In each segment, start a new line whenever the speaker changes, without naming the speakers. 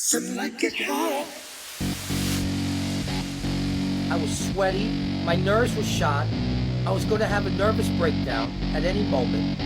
Some like it hot.
I was sweaty, my nerves were shot, I was going to have a nervous breakdown at any moment.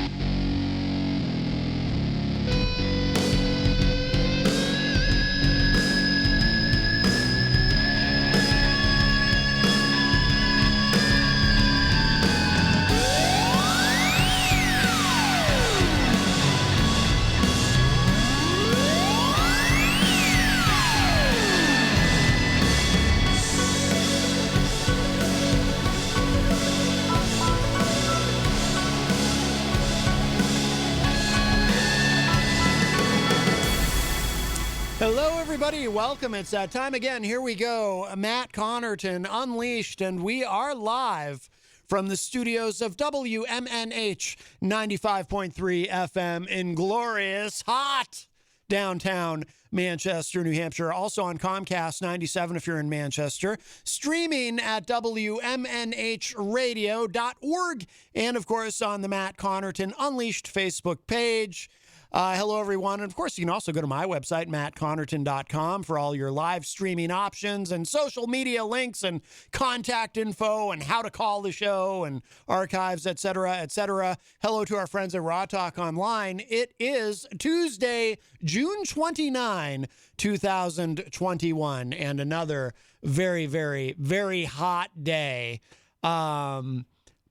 Hello, everybody. Welcome. It's that time again. Here we go. Matt Connarton Unleashed, and we are live from the studios of WMNH 95.3 FM in glorious, hot downtown Manchester, New Hampshire. Also on Comcast 97 if you're in Manchester. Streaming at WMNHradio.org. And, of course, on the Matt Connarton Unleashed Facebook page. Hello, everyone. And, of course, you can also go to my website, mattconnerton.com, for all your live streaming options and social media links and contact info and how to call the show and archives, et cetera, et cetera. Hello to our friends at Raw Talk Online. It is Tuesday, June 29, 2021, and another very, very, very hot day. By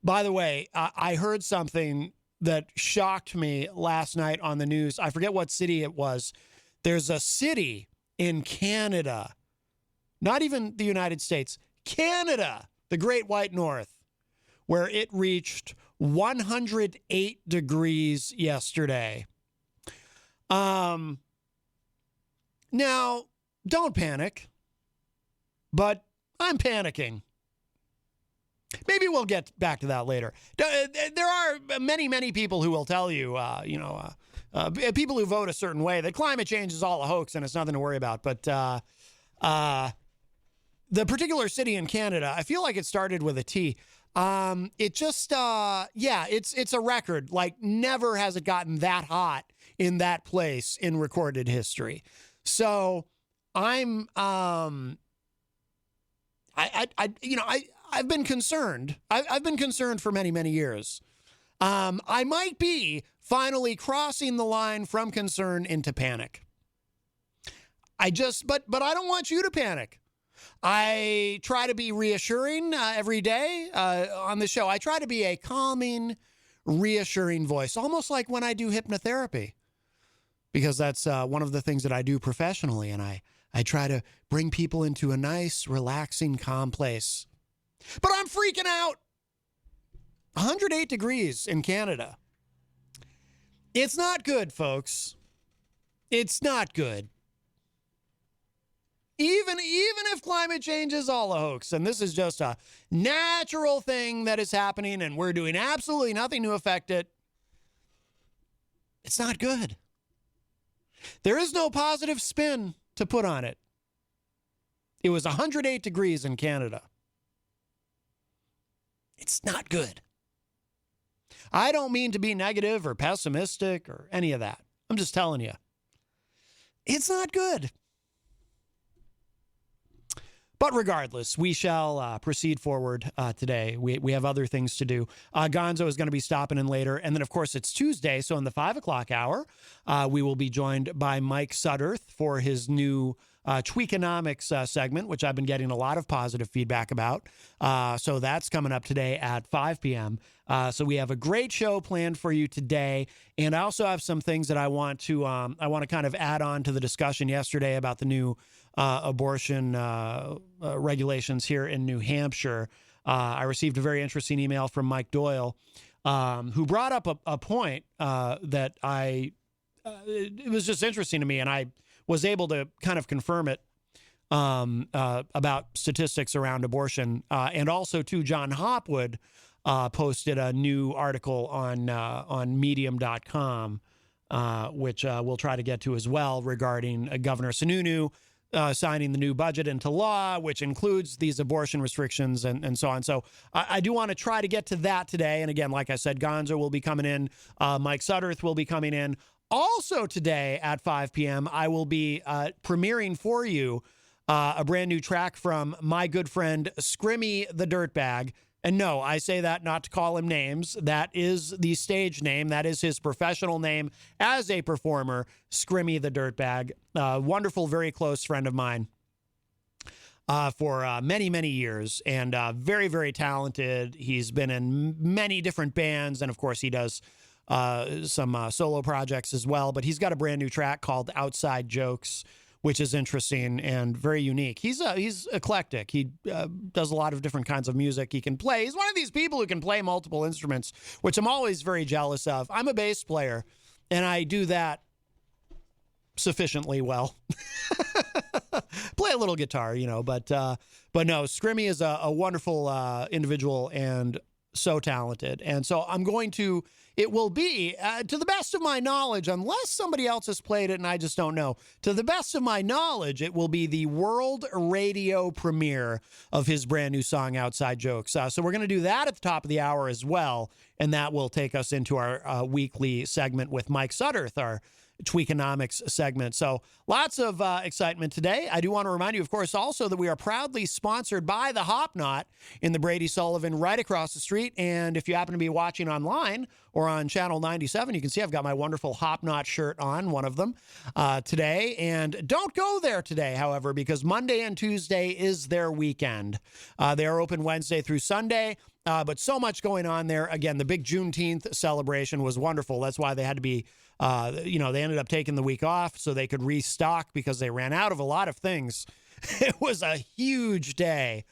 the way, I heard something that shocked me last night on the news. I forget what city it was. There's a city in Canada, not even the United States, Canada, the Great White North, where it reached 108 degrees yesterday. Now, don't panic, but I'm panicking. Maybe we'll get back to that later. There are many, many people who will tell you, people who vote a certain way, that climate change is all a hoax and it's nothing to worry about. But the particular city in Canada, I feel like it started with a T. It just, it's a record. Like, never has it gotten that hot in that place in recorded history. So I'm, I've been concerned. I've been concerned for many, many years. I might be finally crossing the line from concern into panic. But I don't want you to panic. I try to be reassuring every day on the show. I try to be a calming, reassuring voice, almost like when I do hypnotherapy, because that's one of the things that I do professionally, and I try to bring people into a nice, relaxing, calm place. But I'm freaking out. 108 degrees in Canada. It's not good, folks. It's not good. Even if climate change is all a hoax, and this is just a natural thing that is happening, and we're doing absolutely nothing to affect it, it's not good. There is no positive spin to put on it. It was 108 degrees in Canada. It's not good. I don't mean to be negative or pessimistic or any of that. I'm just telling you. It's not good. But regardless, we shall proceed forward today. We have other things to do. Gonzo is going to be stopping in later. And then, of course, it's Tuesday. So in the 5 o'clock hour, we will be joined by Mike Sudderth for his new Tweakonomics segment, which I've been getting a lot of positive feedback about. So that's coming up today at 5 p.m. So we have a great show planned for you today. And I also have some things that I want to kind of add on to the discussion yesterday about the new abortion regulations here in New Hampshire. I received a very interesting email from Mike Doyle, who brought up a point that it was just interesting to me, and I was able to kind of confirm it about statistics around abortion. And also, too, John Hopwood posted a new article on Medium.com, which we'll try to get to as well, regarding Governor Sununu signing the new budget into law, which includes these abortion restrictions and so on. So I do want to try to get to that today. And again, like I said, Gonzo will be coming in. Mike Sudderth will be coming in. Also today at 5 p.m., I will be premiering for you a brand new track from my good friend Scrimmy the Dirtbag. And no, I say that not to call him names. That is the stage name. That is his professional name as a performer, Scrimmy the Dirtbag. Wonderful, very close friend of mine for many, many years, and very, very talented. He's been in many different bands, and of course he does some solo projects as well. But he's got a brand new track called Outside Jokes, which is interesting and very unique. He's eclectic. He does a lot of different kinds of music. He can play. He's one of these people who can play multiple instruments, which I'm always very jealous of. I'm a bass player, and I do that sufficiently well. Play a little guitar, but no, Scrimmy is a wonderful individual and so talented. And so it will be, to the best of my knowledge, unless somebody else has played it and I just don't know, to the best of my knowledge, it will be the world radio premiere of his brand new song, Outside Jokes. So we're going to do that at the top of the hour as well, and that will take us into our weekly segment with Mike Sudderth, our Tweakonomics segment. So lots of excitement today. I do want to remind you, of course, also that we are proudly sponsored by the Hop Knot in the Brady Sullivan right across the street. And if you happen to be watching online or on Channel 97, you can see I've got my wonderful Hop Knot shirt on, one of them, today. And don't go there today, however, because Monday and Tuesday is their weekend. They are open Wednesday through Sunday. But so much going on there. Again, the big Juneteenth celebration was wonderful. That's why they had to be, they ended up taking the week off so they could restock because they ran out of a lot of things. It was a huge day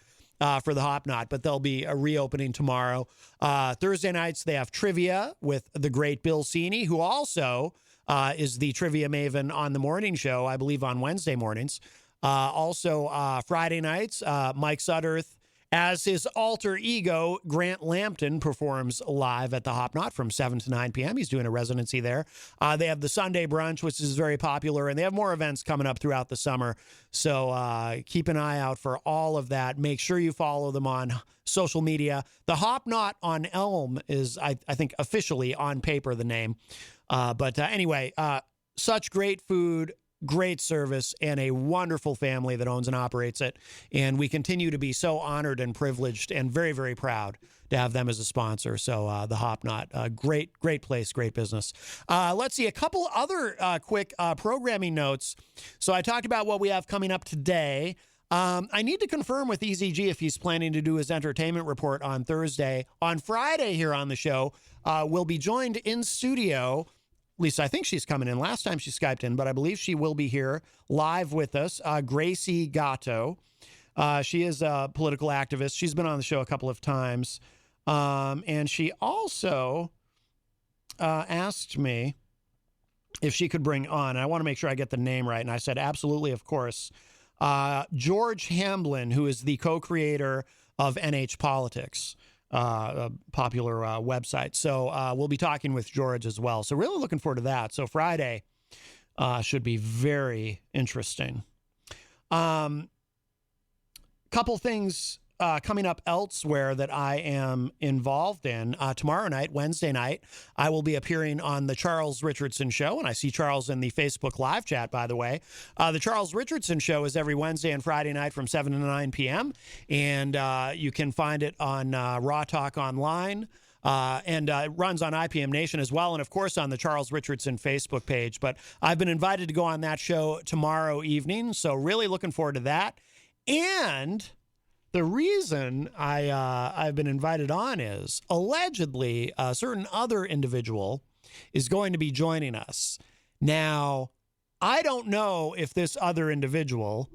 for the Hop Knot, but they'll be reopening tomorrow. Thursday nights, they have trivia with the great Bill Cini, who also is the trivia maven on the morning show, I believe on Wednesday mornings. Also, Friday nights, Mike Sudderth, as his alter ego, Grant Lampton, performs live at the Hop Knot from 7 to 9 p.m. He's doing a residency there. They have the Sunday brunch, which is very popular, and they have more events coming up throughout the summer. So keep an eye out for all of that. Make sure you follow them on social media. The Hop Knot on Elm is, I think, officially on paper the name. But anyway, such great food, great service, and a wonderful family that owns and operates it. And we continue to be so honored and privileged and very, very proud to have them as a sponsor. So the Hop Knot, great place, great business. Let's see, a couple other quick programming notes. So I talked about what we have coming up today. I need to confirm with EZG if he's planning to do his entertainment report on Thursday. On Friday here on the show, we'll be joined in studio. At least I think she's coming in. Last time she Skyped in, but I believe she will be here live with us. Gracie Gatto. She is a political activist. She's been on the show a couple of times. And she also asked me if she could bring on, and I want to make sure I get the name right, and I said, absolutely, of course, George Hamblin, who is the co-creator of NH Politics. A popular website. So we'll be talking with George as well. So really looking forward to that. So Friday should be very interesting. Couple things coming up elsewhere that I am involved in. Tomorrow night, Wednesday night, I will be appearing on the Charles Richardson Show, and I see Charles in the Facebook live chat, by the way. The Charles Richardson Show is every Wednesday and Friday night from 7 to 9 p.m., and you can find it on Raw Talk Online, and it runs on IPM Nation as well, and of course on the Charles Richardson Facebook page. But I've been invited to go on that show tomorrow evening, so really looking forward to that. And the reason I've been invited on is allegedly a certain other individual is going to be joining us. Now, I don't know if this other individual,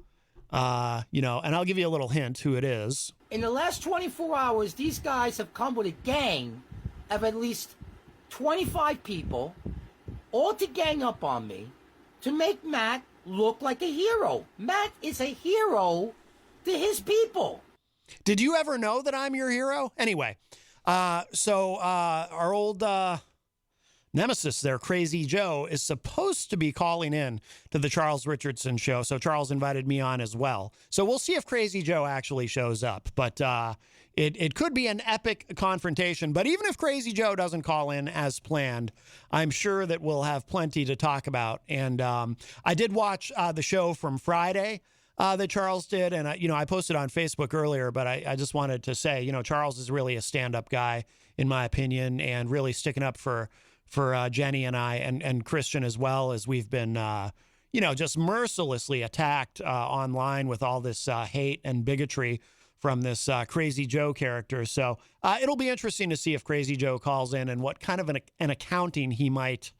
and I'll give you a little hint who it is.
In the last 24 hours, these guys have come with a gang of at least 25 people, all to gang up on me, to make Matt look like a hero. Matt is a hero to his people.
Did you ever know that I'm your hero? Anyway, so our old nemesis there, Crazy Joe, is supposed to be calling in to the Charles Richardson show. So Charles invited me on as well. So we'll see if Crazy Joe actually shows up. But it could be an epic confrontation. But even if Crazy Joe doesn't call in as planned, I'm sure that we'll have plenty to talk about. And I did watch the show from Friday that Charles did. And, I posted on Facebook earlier, but I just wanted to say, Charles is really a stand-up guy, in my opinion, and really sticking up for Jenny and I and Christian as well, as we've been, just mercilessly attacked online with all this hate and bigotry from this Crazy Joe character. So it'll be interesting to see if Crazy Joe calls in and what kind of an accounting he might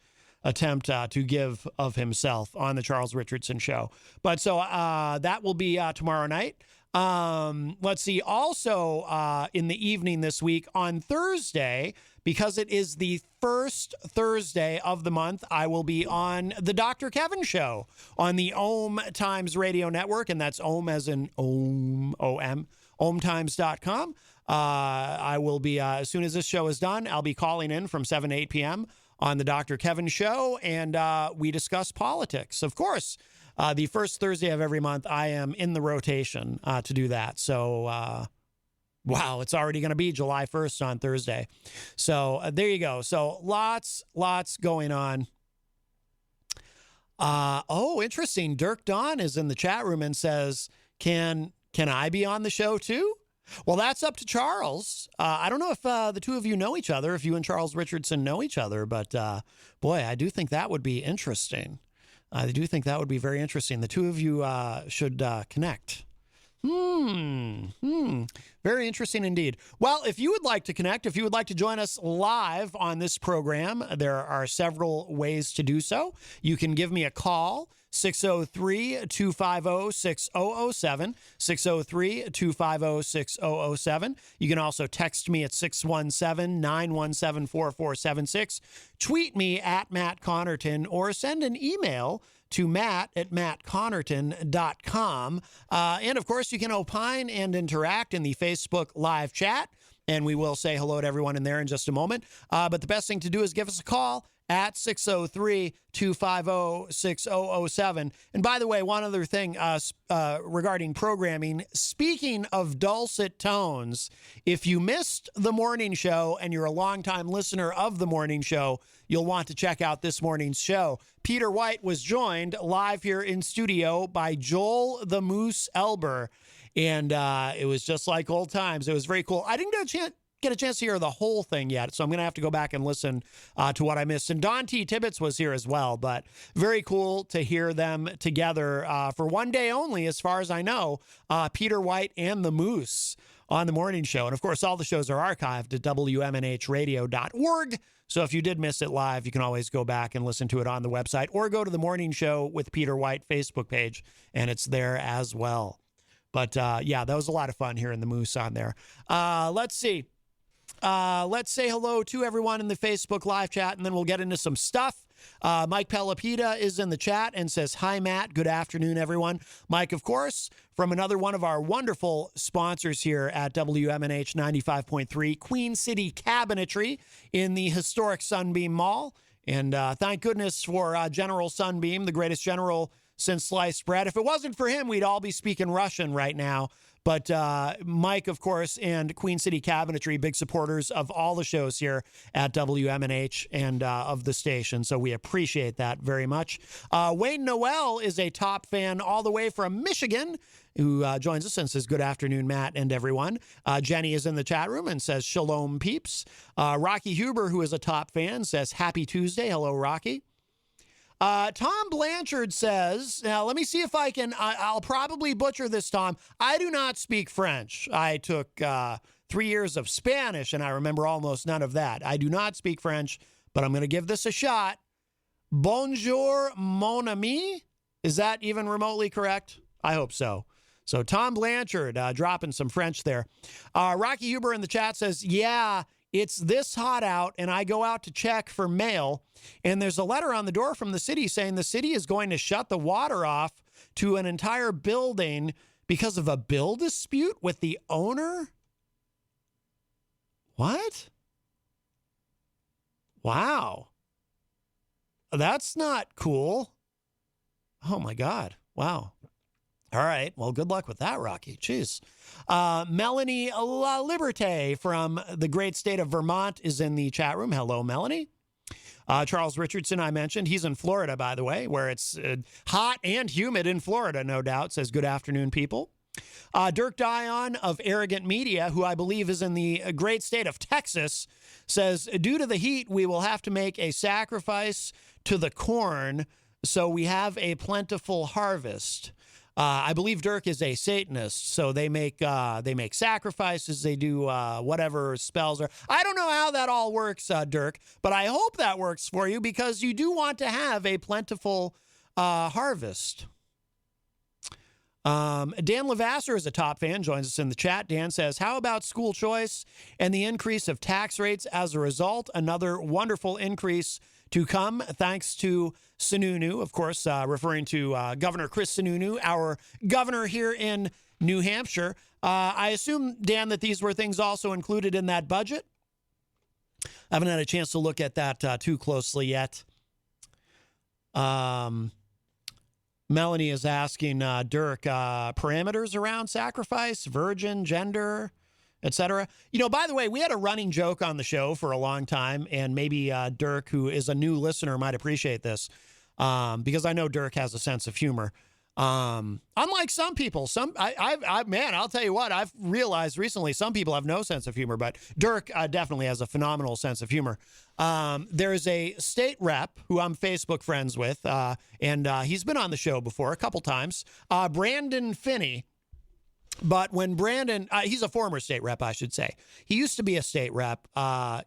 attempt to give of himself on the Charles Richardson show. But so that will be tomorrow night. Let's see. Also, in the evening this week on Thursday, because it is the first Thursday of the month, I will be on the Dr. Kevin Show on the Ohm Times Radio Network, and that's Ohm as in Ohm, O-M, ohmtimes.com. I will be, as soon as this show is done, I'll be calling in from 7 to 8 p.m. on the Dr. Kevin Show, and we discuss politics. Of course, the first Thursday of every month, I am in the rotation to do that. So, wow, it's already going to be July 1st on Thursday. So there you go. So lots going on. Interesting. Dirk Don is in the chat room and says, can I be on the show too? Well, that's up to Charles. I don't know if the two of you know each other, if you and Charles Richardson know each other, but boy, I do think that would be interesting. I do think that would be very interesting. The two of you should connect. Very interesting indeed. Well, if you would like to connect, if you would like to join us live on this program, there are several ways to do so. You can give me a call, 603-250-6007, 603-250-6007. You can also text me at 617-917-4476, tweet me at Matt Connarton, or send an email to matt@mattconnerton.com. And of course, you can opine and interact in the Facebook live chat, and we will say hello to everyone in there in just a moment. But the best thing to do is give us a call at 603-250-6007. And by the way, one other thing regarding programming, speaking of dulcet tones, if you missed the morning show and you're a longtime listener of the morning show, you'll want to check out this morning's show. Peter White was joined live here in studio by Joel the Moose Elber, and it was just like old times. It was very cool. I didn't get a chance to hear the whole thing yet, so I'm going to have to go back and listen to what I missed. And Don T. Tibbetts was here as well, but very cool to hear them together for one day only, as far as I know, Peter White and the Moose on the morning show. And of course, all the shows are archived at WMNHradio.org. So if you did miss it live, you can always go back and listen to it on the website, or go to the Morning Show with Peter White Facebook page, and it's there as well. But yeah, that was a lot of fun hearing the Moose on there. Let's see. Let's say hello to everyone in the Facebook live chat, and then we'll get into some stuff. Mike Pelopita is in the chat and says, hi, Matt. Good afternoon, everyone. Mike, of course, from another one of our wonderful sponsors here at WMNH 95.3, Queen City Cabinetry in the historic Sunbeam Mall. And thank goodness for General Sunbeam, the greatest general since sliced bread. If it wasn't for him, we'd all be speaking Russian right now. But Mike, of course, and Queen City Cabinetry, big supporters of all the shows here at WMNH and of the station. So we appreciate that very much. Wayne Noel is a top fan all the way from Michigan, who joins us and says, good afternoon, Matt and everyone. Jenny is in the chat room and says, shalom, peeps. Rocky Huber, who is a top fan, says, happy Tuesday. Hello, Rocky. Tom Blanchard says, now let me see if I can, I'll probably butcher this, Tom. I do not speak French. I took 3 years of Spanish, and I remember almost none of that. I do not speak French, but I'm going to give this a shot. Bonjour, mon ami. Is that even remotely correct? I hope so. So Tom Blanchard dropping some French there. Rocky Huber in the chat says, yeah, it's this hot out, and I go out to check for mail, and there's a letter on the door from the city saying the city is going to shut the water off to an entire building because of a bill dispute with the owner? What? Wow. That's not cool. Oh, my God. Wow. All right. Well, good luck with that, Rocky. Jeez. Melanie La Liberté from the great state of Vermont is in the chat room. Hello, Melanie. Charles Richardson, I mentioned. He's in Florida, by the way, where it's hot and humid in Florida, no doubt. Says, good afternoon, people. Dirk Dion of Arrogant Media, who I believe is in the great state of Texas, says, due to the heat, we will have to make a sacrifice to the corn so we have a plentiful harvest. I believe Dirk is a Satanist, so they make sacrifices, they do whatever spells are. I don't know how that all works, Dirk, but I hope that works for you because you do want to have a plentiful harvest. Dan Lavasser is a top fan, joins us in the chat. Dan says, how about school choice and the increase of tax rates as a result? Another wonderful increase to come, thanks to Sununu, of course, referring to Governor Chris Sununu, our governor here in New Hampshire. I assume, Dan, that these were things also included in that budget. I haven't had a chance to look at that too closely yet. Melanie is asking Dirk, parameters around sacrifice, virgin, gender, etc. You know, by the way, we had a running joke on the show for a long time, and maybe Dirk, who is a new listener, might appreciate this, because I know Dirk has a sense of humor. Unlike some people, man, I'll tell you what, I've realized recently some people have no sense of humor, but Dirk definitely has a phenomenal sense of humor. There's a state rep who I'm Facebook friends with, and he's been on the show before a couple times, Brandon Finney. But when Brandon, he's a former state rep, I should say. He used to be a state rep.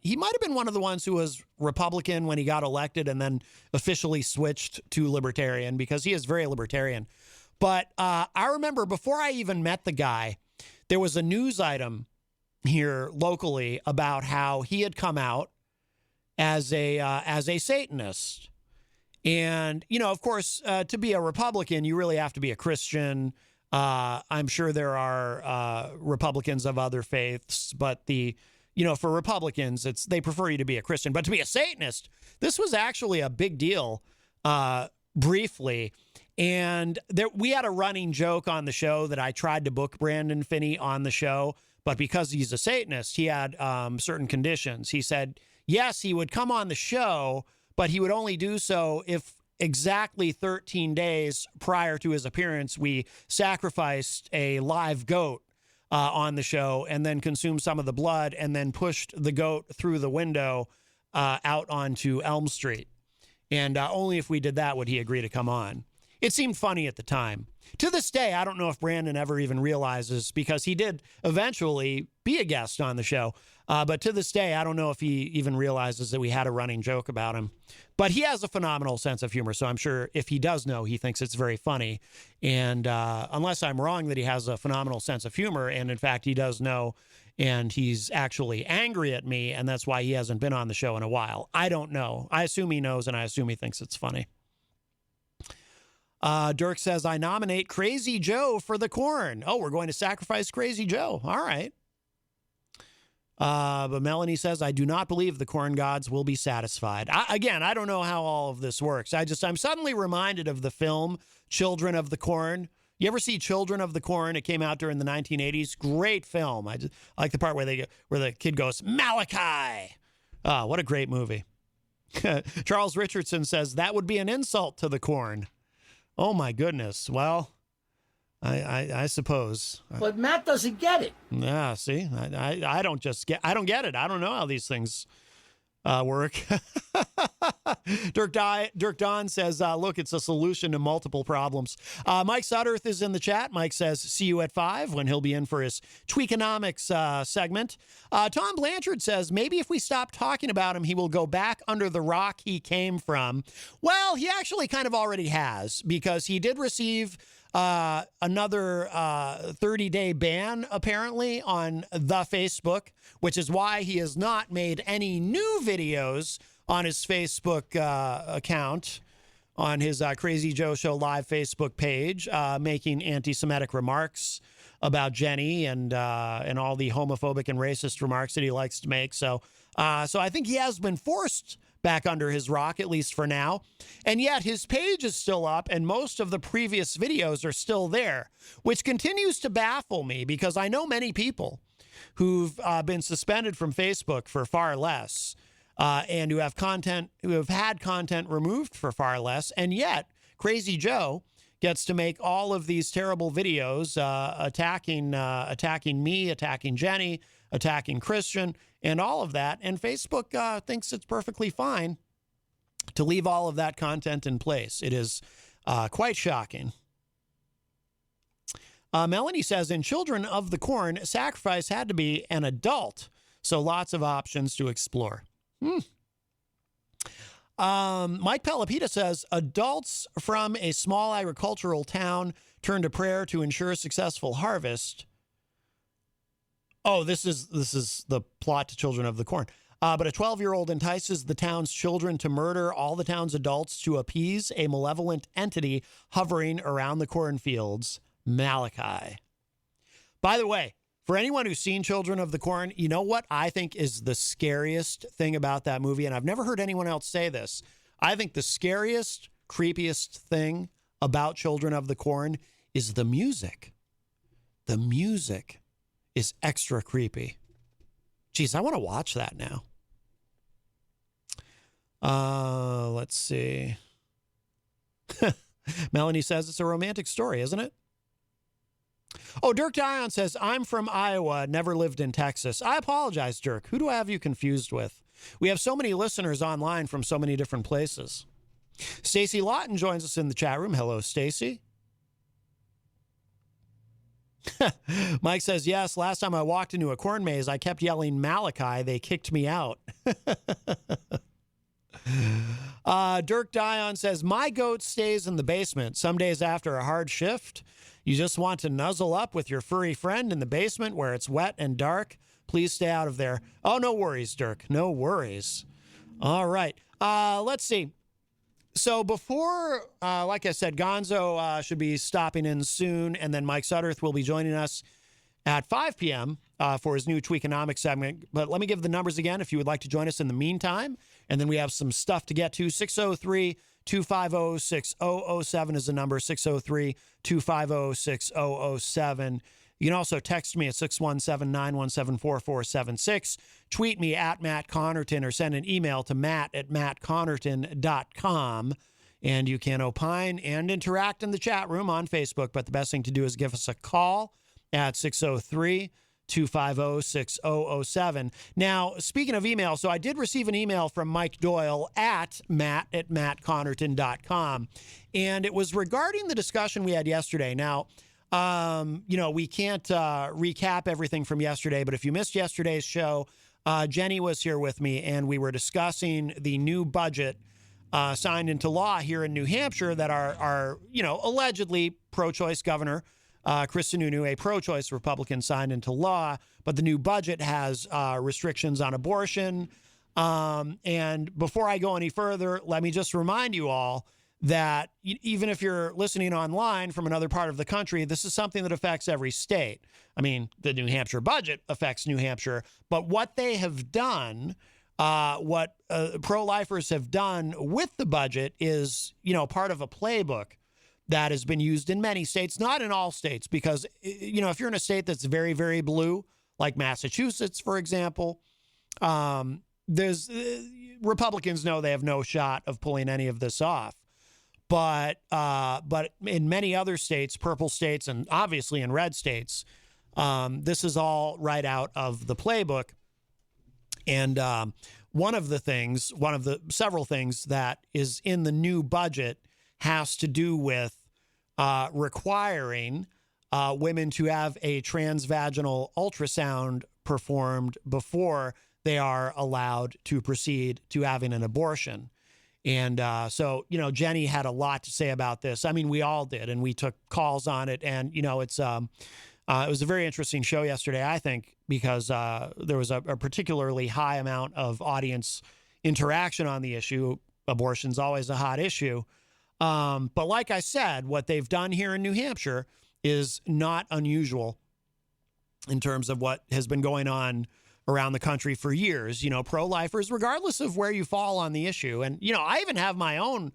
He might have been one of the ones who was Republican when he got elected and then officially switched to Libertarian because he is very Libertarian. But I remember before I even met the guy, there was a news item here locally about how he had come out as a Satanist. And, you know, of course, to be a Republican, you really have to be a Christian. I'm sure there are Republicans of other faiths, but for Republicans, they prefer you to be a Christian. But to be a Satanist, this was actually a big deal briefly. And we had a running joke on the show that I tried to book Brandon Finney on the show, but because he's a Satanist, he had certain conditions. He said, yes, he would come on the show, but he would only do so if exactly 13 days prior to his appearance, we sacrificed a live goat on the show and then consumed some of the blood and then pushed the goat through the window out onto Elm Street. And only if we did that would he agree to come on. It seemed funny at the time. To this day, I don't know if Brandon ever even realizes, because he did eventually be a guest on the show. But to this day, I don't know if he even realizes that we had a running joke about him. But he has a phenomenal sense of humor, so I'm sure if he does know, he thinks it's very funny. And unless I'm wrong that he has a phenomenal sense of humor, and in fact he does know, and he's actually angry at me, and that's why he hasn't been on the show in a while. I don't know. I assume he knows, and I assume he thinks it's funny. Dirk says, I nominate Crazy Joe for the corn. Oh, we're going to sacrifice Crazy Joe. All right. But Melanie says, I do not believe the corn gods will be satisfied. Again, I don't know how all of this works. I'm suddenly reminded of the film Children of the Corn. You ever see Children of the Corn? It came out during the 1980s. Great film. I like the part where the kid goes, Malachi. What a great movie. Charles Richardson says, that would be an insult to the corn. Oh, my goodness. Well, I suppose.
But Matt doesn't get it.
Yeah, see? I don't get it. I don't know how these things work. Dirk Don says, look, it's a solution to multiple problems. Mike Sudderth is in the chat. Mike says, see you at 5 when he'll be in for his Tweakonomics segment. Tom Blanchard says, maybe if we stop talking about him, he will go back under the rock he came from. Well, he actually kind of already has, because he did receive another 30-day ban, apparently, on the Facebook, which is why he has not made any new videos on his Facebook account, on his Crazy Joe Show Live Facebook page, making anti-Semitic remarks about Jenny and all the homophobic and racist remarks that he likes to make. So I think he has been forced back under his rock, at least for now. And yet his page is still up and most of the previous videos are still there, which continues to baffle me because I know many people who've been suspended from Facebook for far less and who have had content removed for far less. And yet Crazy Joe gets to make all of these terrible videos attacking me, attacking Jenny, attacking Christian, and all of that. And Facebook thinks it's perfectly fine to leave all of that content in place. It is quite shocking. Melanie says, in Children of the Corn, sacrifice had to be an adult, so lots of options to explore. Mike Pelopita says, adults from a small agricultural town turn to prayer to ensure successful harvest. Oh, this is the plot to Children of the Corn. But a 12-year-old entices the town's children to murder all the town's adults to appease a malevolent entity hovering around the cornfields. Malachi. By the way, for anyone who's seen Children of the Corn, you know what I think is the scariest thing about that movie? And I've never heard anyone else say this. I think the scariest, creepiest thing about Children of the Corn is the music. The music is extra creepy. Geez, I want to watch that now. Let's see. Melanie says it's a romantic story, isn't it? Oh, Dirk Dion says, I'm from Iowa, never lived in Texas. I apologize, Dirk. Who do I have you confused with? We have so many listeners online from so many different places. Stacy Lawton joins us in the chat room. Hello, Stacy. Mike says, yes, last time I walked into a corn maze, I kept yelling Malachi. They kicked me out. Dirk Dion says, my goat stays in the basement. Some days after a hard shift, you just want to nuzzle up with your furry friend in the basement where it's wet and dark. Please stay out of there. Oh, no worries, Dirk. No worries. All right. Let's see. So before, like I said, Gonzo should be stopping in soon, and then Mike Sudderth will be joining us at 5 p.m. For his new Tweakonomics segment. But let me give the numbers again if you would like to join us in the meantime. And then we have some stuff to get to. 603-250-6007 is the number, 603-250-6007. You can also text me at 617-917-4476. Tweet me at Matt Connarton or send an email to matt@mattconnerton.com. And you can opine and interact in the chat room on Facebook. But the best thing to do is give us a call at 603-250-6007. Now, speaking of email, so I did receive an email from Mike Doyle at matt@mattconnerton.com. And it was regarding the discussion we had yesterday. Now, we can't recap everything from yesterday, but if you missed yesterday's show, Jenny was here with me, and we were discussing the new budget signed into law here in New Hampshire that our allegedly pro-choice governor, Chris Sununu, a pro-choice Republican, signed into law. But the new budget has restrictions on abortion. And before I go any further, let me just remind you all that even if you're listening online from another part of the country, this is something that affects every state. I mean, the New Hampshire budget affects New Hampshire, but what they have done, what pro-lifers have done with the budget is, part of a playbook that has been used in many states, not in all states, because, if you're in a state that's very, very blue, like Massachusetts, for example, there's Republicans know they have no shot of pulling any of this off. But in many other states, purple states, and obviously in red states, this is all right out of the playbook. And one of the several things that is in the new budget has to do with requiring women to have a transvaginal ultrasound performed before they are allowed to proceed to having an abortion. And so, Jenny had a lot to say about this. I mean, we all did, and we took calls on it. And, it was a very interesting show yesterday, I think, because there was a particularly high amount of audience interaction on the issue. Abortion's always a hot issue. But like I said, what they've done here in New Hampshire is not unusual in terms of what has been going on around the country for years, pro-lifers, regardless of where you fall on the issue. And, I even have my own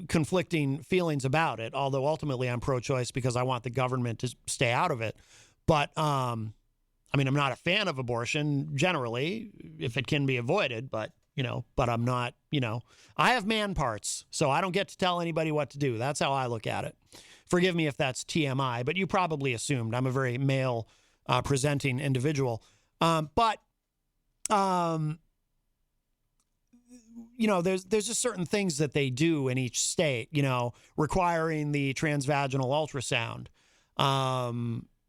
conflicting feelings about it, although ultimately I'm pro-choice because I want the government to stay out of it. But, I'm not a fan of abortion generally, if it can be avoided, but I'm not, I have man parts, so I don't get to tell anybody what to do. That's how I look at it. Forgive me if that's TMI, but you probably assumed I'm a very male presenting individual. There's just certain things that they do in each state, requiring the transvaginal ultrasound.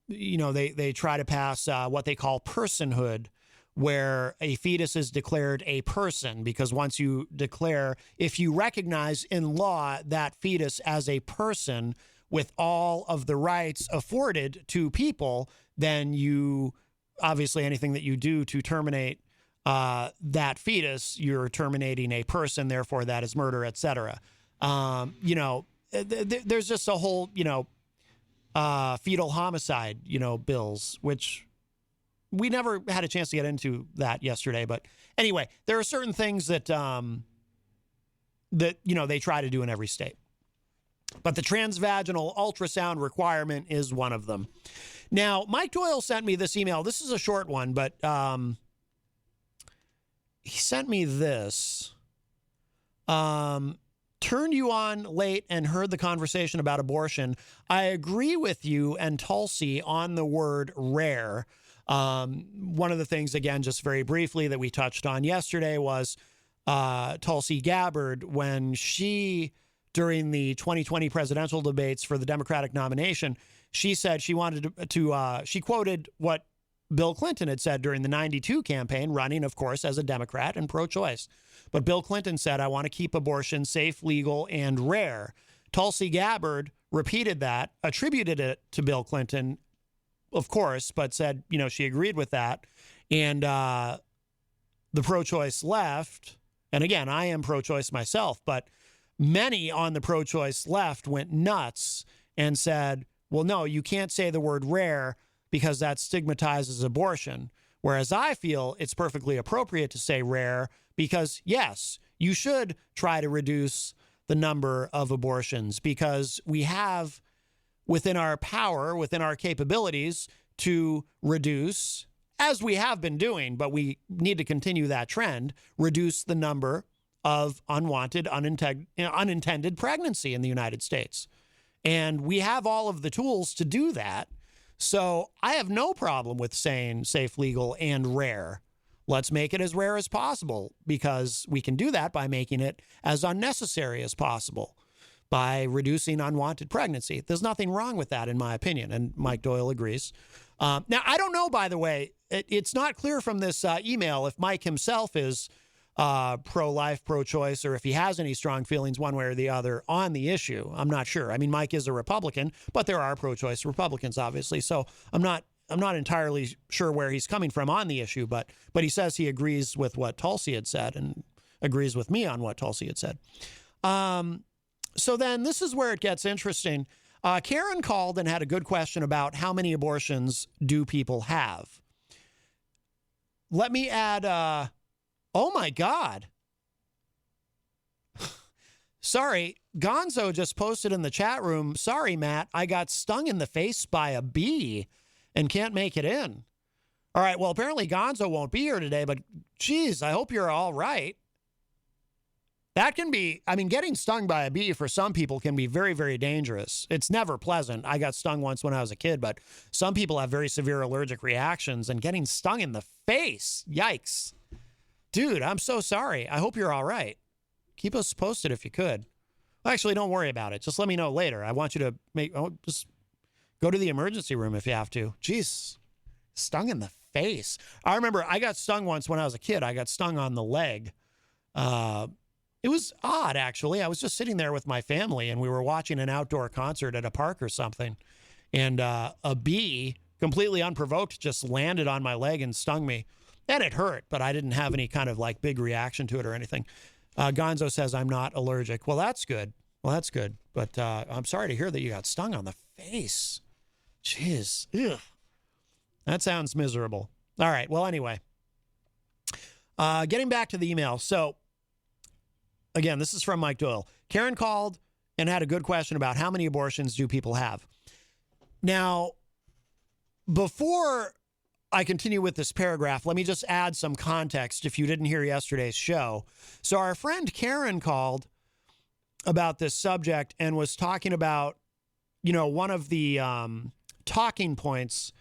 They try to pass what they call personhood, where a fetus is declared a person, because once you declare, if you recognize in law that fetus as a person with all of the rights afforded to people, then you, obviously anything that you do to terminate that fetus, you're terminating a person, therefore that is murder, etc. There's just a whole, fetal homicide, bills, which we never had a chance to get into that yesterday. But anyway, there are certain things that, they try to do in every state. But the transvaginal ultrasound requirement is one of them. Now, Mike Doyle sent me this email. This is a short one, but he sent me this. Turned you on late and heard the conversation about abortion. I agree with you and Tulsi on the word rare. One of the things, again, just very briefly, that we touched on yesterday was Tulsi Gabbard, when she, during the 2020 presidential debates for the Democratic nomination, she said she wanted to she quoted what Bill Clinton had said during the 92 campaign, running, of course, as a Democrat and pro-choice. But Bill Clinton said, I want to keep abortion safe, legal, and rare. Tulsi Gabbard repeated that, attributed it to Bill Clinton, of course, but said, she agreed with that. And the pro-choice left, and again, I am pro-choice myself, but many on the pro-choice left went nuts and said, well, no, you can't say the word rare because that stigmatizes abortion. Whereas I feel it's perfectly appropriate to say rare because, yes, you should try to reduce the number of abortions because we have within our power, within our capabilities to reduce, as we have been doing, but we need to continue that trend, reduce the number of unwanted, unintended pregnancy in the United States. And we have all of the tools to do that. So I have no problem with saying safe, legal, and rare. Let's make it as rare as possible because we can do that by making it as unnecessary as possible, by reducing unwanted pregnancy. There's nothing wrong with that, in my opinion, and Mike Doyle agrees. Now, I don't know, by the way, it's not clear from this email if Mike himself is pro-life, pro-choice, or if he has any strong feelings one way or the other on the issue. I'm not sure. I mean, Mike is a Republican, but there are pro-choice Republicans, obviously. So I'm not entirely sure where he's coming from on the issue, but he says he agrees with what Tulsi had said and agrees with me on what Tulsi had said. So then this is where it gets interesting. Karen called and had a good question about how many abortions do people have. Let me add, oh my God. Sorry, Gonzo just posted in the chat room, sorry, Matt, I got stung in the face by a bee and can't make it in. All right, well, apparently Gonzo won't be here today, but geez, I hope you're all right. That can be, I mean, getting stung by a bee for some people can be very, very dangerous. It's never pleasant. I got stung once when I was a kid, but some people have very severe allergic reactions, and getting stung in the face, yikes. Dude, I'm so sorry. I hope you're all right. Keep us posted if you could. Actually, don't worry about it. Just let me know later. I want you to just go to the emergency room if you have to. Jeez, stung in the face. I remember I got stung once when I was a kid. I got stung on the leg. It was odd, actually. I was just sitting there with my family, and we were watching an outdoor concert at a park or something. And a bee, completely unprovoked, just landed on my leg and stung me. And it hurt, but I didn't have any kind of like big reaction to it or anything. Gonzo says I'm not allergic. Well, that's good. But I'm sorry to hear that you got stung on the face. Jeez. Ugh. That sounds miserable. All right. Well, anyway, getting back to the email. So, again, this is from Mike Doyle. Karen called and had a good question about how many abortions do people have. Now, before I continue with this paragraph, let me just add some context if you didn't hear yesterday's show. So our friend Karen called about this subject and was talking about, one of the talking points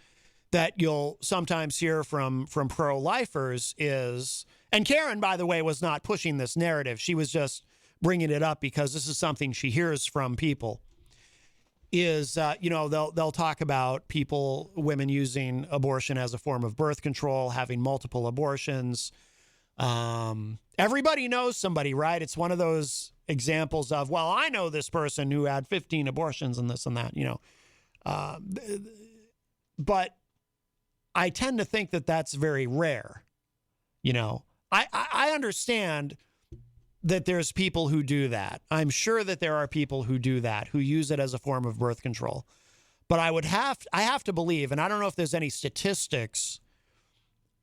that you'll sometimes hear from pro-lifers is, and Karen, by the way, was not pushing this narrative. She was just bringing it up because this is something she hears from people, is, they'll talk about women using abortion as a form of birth control, having multiple abortions. Everybody knows somebody, right? It's one of those examples of, well, I know this person who had 15 abortions and this and that, but I tend to think that that's very rare. I understand that there's people who do that. I'm sure that there are people who do that, who use it as a form of birth control. But I have to believe, and I don't know if there's any statistics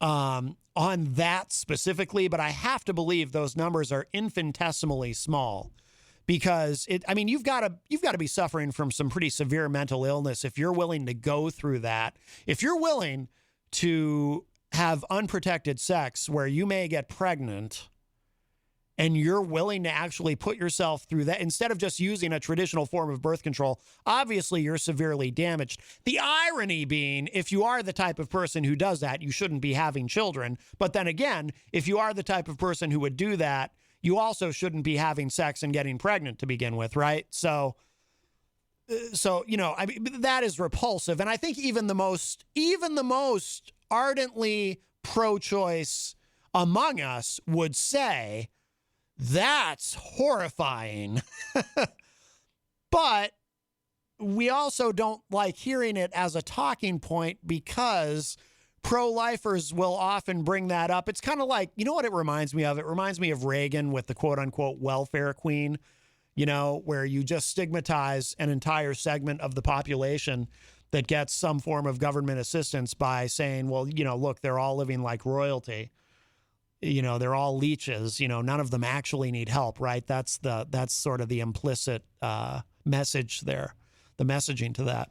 on that specifically, but I have to believe those numbers are infinitesimally small, because you've got to be suffering from some pretty severe mental illness if you're willing to go through that. If you're willing to have unprotected sex where you may get pregnant, and you're willing to actually put yourself through that instead of just using a traditional form of birth control, obviously you're severely damaged. The irony being, if you are the type of person who does that, you shouldn't be having children. But then again, if you are the type of person who would do that, you also shouldn't be having sex and getting pregnant to begin with, right? So that is repulsive. And I think even the most ardently pro-choice among us would say, that's horrifying. But we also don't like hearing it as a talking point because pro-lifers will often bring that up. It's kind of like, what it reminds me of? It reminds me of Reagan with the quote-unquote welfare queen, where you just stigmatize an entire segment of the population that gets some form of government assistance by saying, well, look, they're all living like royalty. They're all leeches, none of them actually need help, right? That's sort of the implicit message there, the messaging to that.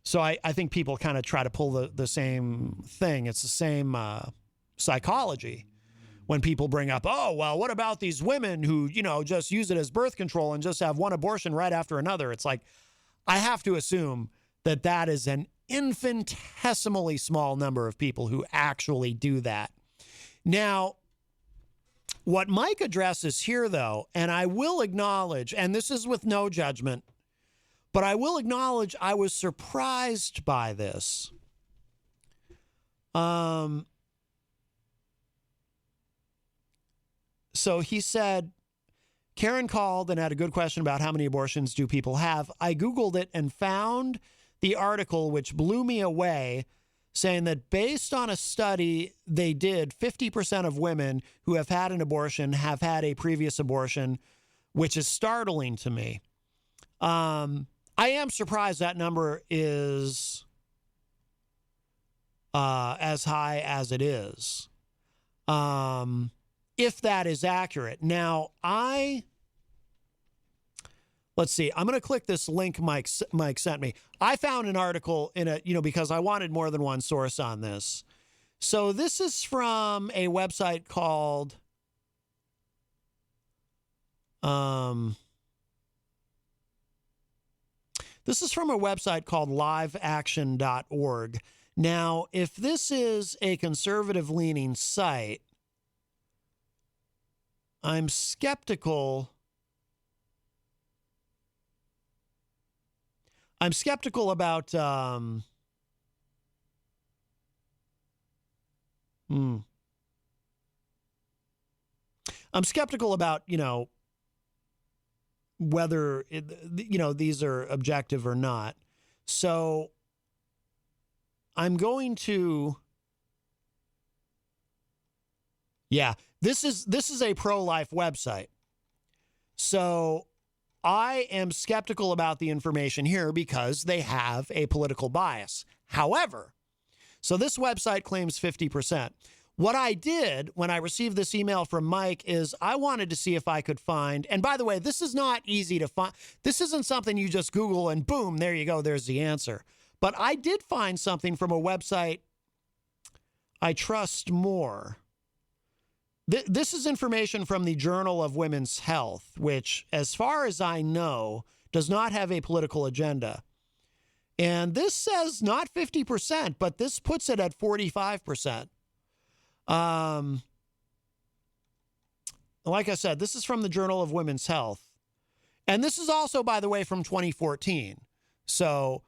So I think people kind of try to pull the same thing. It's the same psychology when people bring up, oh, well, what about these women who, just use it as birth control and just have one abortion right after another? It's like, I have to assume that is an infinitesimally small number of people who actually do that. Now, what Mike addresses here, though, and I will acknowledge, and this is with no judgment, but I will acknowledge I was surprised by this. So he said, Karen called and had a good question about how many abortions do people have. I Googled it and found the article, which blew me away, saying that based on a study they did, 50% of women who have had an abortion have had a previous abortion, which is startling to me. I am surprised that number is as high as it is, if that is accurate. Now, let's see. I'm going to click this link Mike sent me. I found an article because I wanted more than one source on this. So this is from a website called liveaction.org. Now, if this is a conservative-leaning site, I'm skeptical. I'm skeptical about I'm skeptical about, whether these are objective or not. So I'm going to this is a pro-life website. So I am skeptical about the information here because they have a political bias. However, So this website claims 50%. What I did when I received this email from Mike is I wanted to see if I could find, and by the way, this is not easy to find. This isn't something you just Google and boom, there you go, there's the answer. But I did find something from a website I trust more. This is information from the Journal of Women's Health, which, as far as I know, does not have a political agenda. And this says not 50%, but this puts it at 45%. Like I said, this is from the Journal of Women's Health. And this is also, by the way, from 2014. So,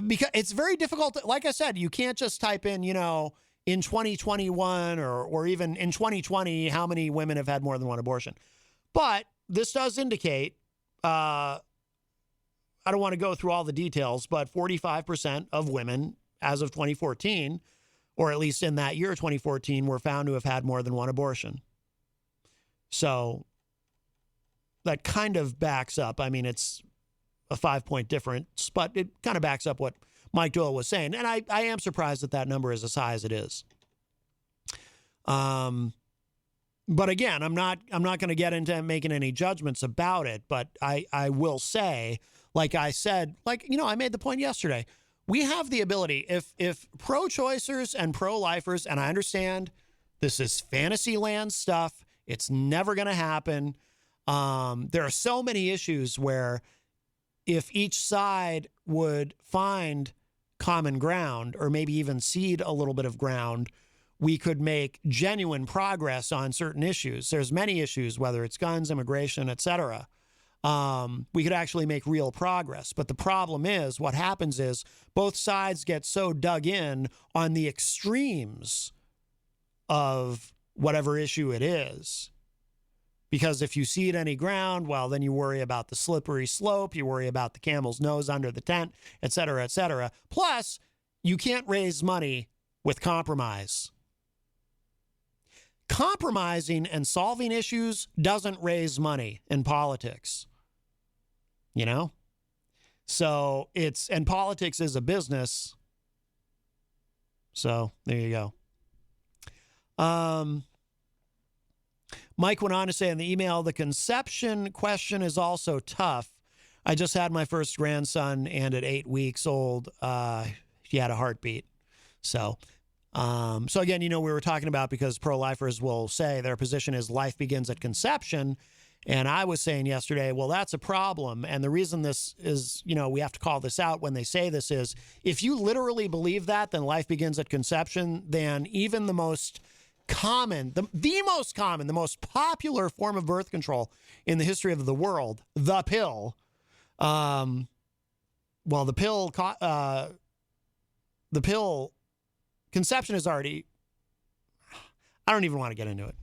because it's very difficult. Like I said, you can't just type in, in 2021 or even in 2020, how many women have had more than one abortion. But this does indicate, I don't want to go through all the details, but 45% of women as of 2014, or at least in that year, 2014, were found to have had more than one abortion. So that kind of backs up. I mean, it's a 5-point difference, but it kind of backs up what Mike Doyle was saying. And I am surprised that number is as high as it is. But again, I'm not going to get into making any judgments about it, but I will say, like I said, I made the point yesterday, we have the ability, if pro-choicers and pro-lifers, and I understand this is fantasy land stuff, it's never going to happen. There are so many issues where if each side would find common ground or maybe even cede a little bit of ground, we could make genuine progress on certain issues. There's many issues, whether it's guns, immigration, etc. We could actually make real progress. But the problem is, what happens is both sides get so dug in on the extremes of whatever issue it is. Because if you cede any ground, well, then you worry about the slippery slope, you worry about the camel's nose under the tent, et cetera, et cetera. Plus, you can't raise money with compromise. Compromising and solving issues doesn't raise money in politics. So and politics is a business. So there you go. Mike went on to say in the email, the conception question is also tough. I just had my first grandson, and at 8 weeks old, he had a heartbeat. So again, we were talking about, because pro-lifers will say their position is life begins at conception. And I was saying yesterday, well, that's a problem. And the reason this is, we have to call this out when they say this is, if you literally believe that, then life begins at conception, then even the most common, the most popular form of birth control in the history of the world, the pill, the pill conception is already, I don't even want to get into it.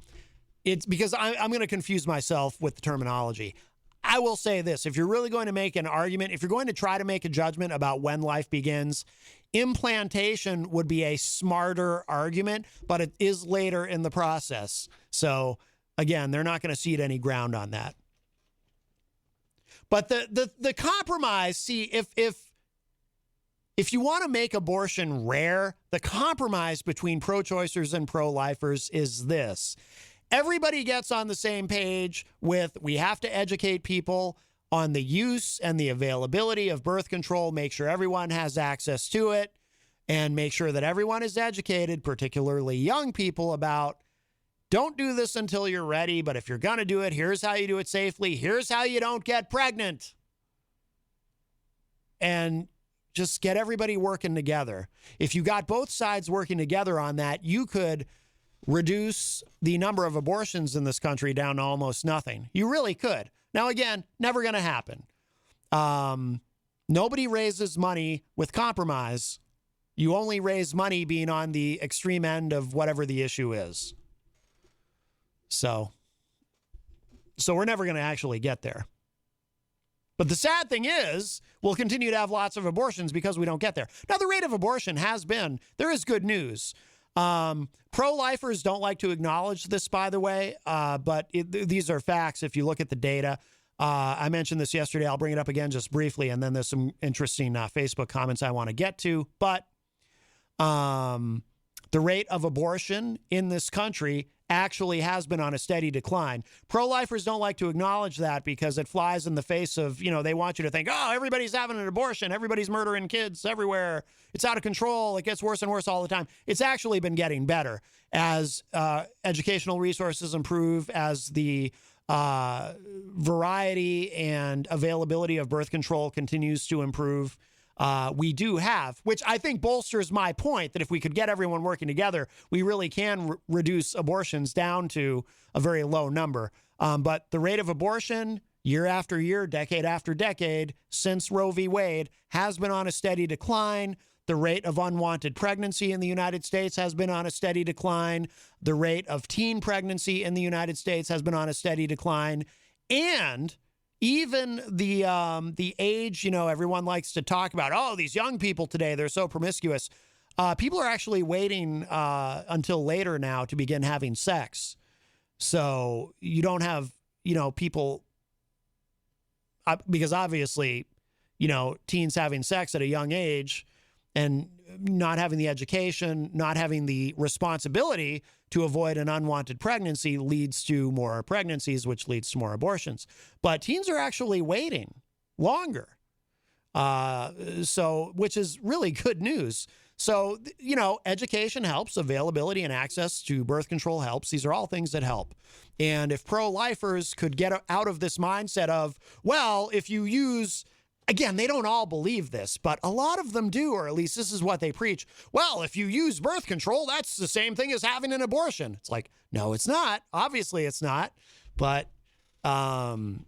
It's because I'm going to confuse myself with the terminology. I will say this, if you're really going to make an argument, if you're going to try to make a judgment about when life begins, implantation would be a smarter argument, but it is later in the process. So again, they're not going to cede any ground on that. But the compromise, see, if you want to make abortion rare, the compromise between pro-choicers and pro-lifers is this. Everybody gets on the same page with, we have to educate people on the use and the availability of birth control, make sure everyone has access to it, and make sure that everyone is educated, particularly young people, about don't do this until you're ready, but if you're going to do it, here's how you do it safely. Here's how you don't get pregnant. And just get everybody working together. If you got both sides working together on that, you could reduce the number of abortions in this country down to almost nothing. You really could. Now, again, never going to happen. Nobody raises money with compromise. You only raise money being on the extreme end of whatever the issue is. So we're never going to actually get there. But the sad thing is, we'll continue to have lots of abortions because we don't get there. Now, the rate of abortion there is good news. Pro-lifers don't like to acknowledge this, by the way, but these are facts if you look at the data. I mentioned this yesterday. I'll bring it up again just briefly, and then there's some interesting Facebook comments I want to get to. But The rate of abortion in this country actually has been on a steady decline. Pro-lifers don't like to acknowledge that because it flies in the face of, they want you to think, oh, everybody's having an abortion. Everybody's murdering kids everywhere. It's out of control. It gets worse and worse all the time. It's actually been getting better as educational resources improve, as the variety and availability of birth control continues to improve. We do have, which I think bolsters my point that if we could get everyone working together, we really can reduce abortions down to a very low number. But the rate of abortion year after year, decade after decade, since Roe v. Wade has been on a steady decline. The rate of unwanted pregnancy in the United States has been on a steady decline. The rate of teen pregnancy in the United States has been on a steady decline. And even the age, everyone likes to talk about, oh, these young people today, they're so promiscuous. People are actually waiting until later now to begin having sex. So you don't have, people, because obviously, teens having sex at a young age and not having the education, not having the responsibility to avoid an unwanted pregnancy leads to more pregnancies, which leads to more abortions. But teens are actually waiting longer, which is really good news. So, education helps, availability and access to birth control helps. These are all things that help. And if pro-lifers could get out of this mindset of, well, if you use... Again, they don't all believe this, but a lot of them do, or at least this is what they preach. Well, if you use birth control, that's the same thing as having an abortion. It's like, no, it's not. Obviously, it's not. But everybody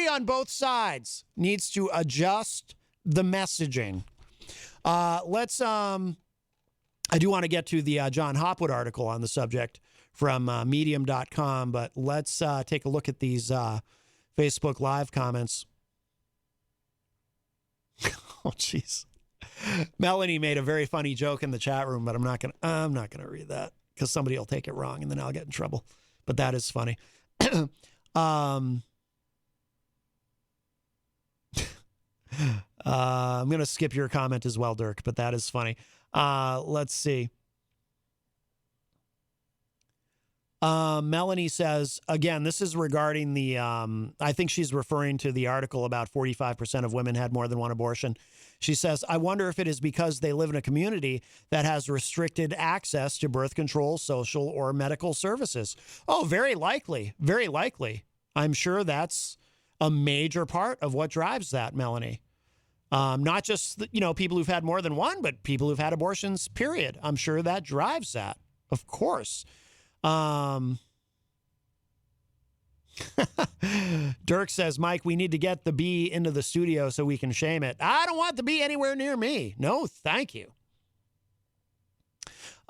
on both sides needs to adjust the messaging. I do want to get to the John Hopwood article on the subject from medium.com, but let's take a look at these Facebook Live comments. Oh, jeez. Melanie made a very funny joke in the chat room, but I'm not gonna read that because somebody will take it wrong and then I'll get in trouble. But that is funny. I'm gonna skip your comment as well, Dirk, but that is funny. Let's see. Melanie says, again, this is regarding the, I think she's referring to the article about 45% of women had more than one abortion. She says, I wonder if it is because they live in a community that has restricted access to birth control, social, or medical services. Oh, very likely. Very likely. I'm sure that's a major part of what drives that, Melanie. Not just, people who've had more than one, but people who've had abortions, period. I'm sure that drives that, of course. Dirk says, Mike, we need to get the bee into the studio so we can shame it. I don't want the bee anywhere near me. No, thank you.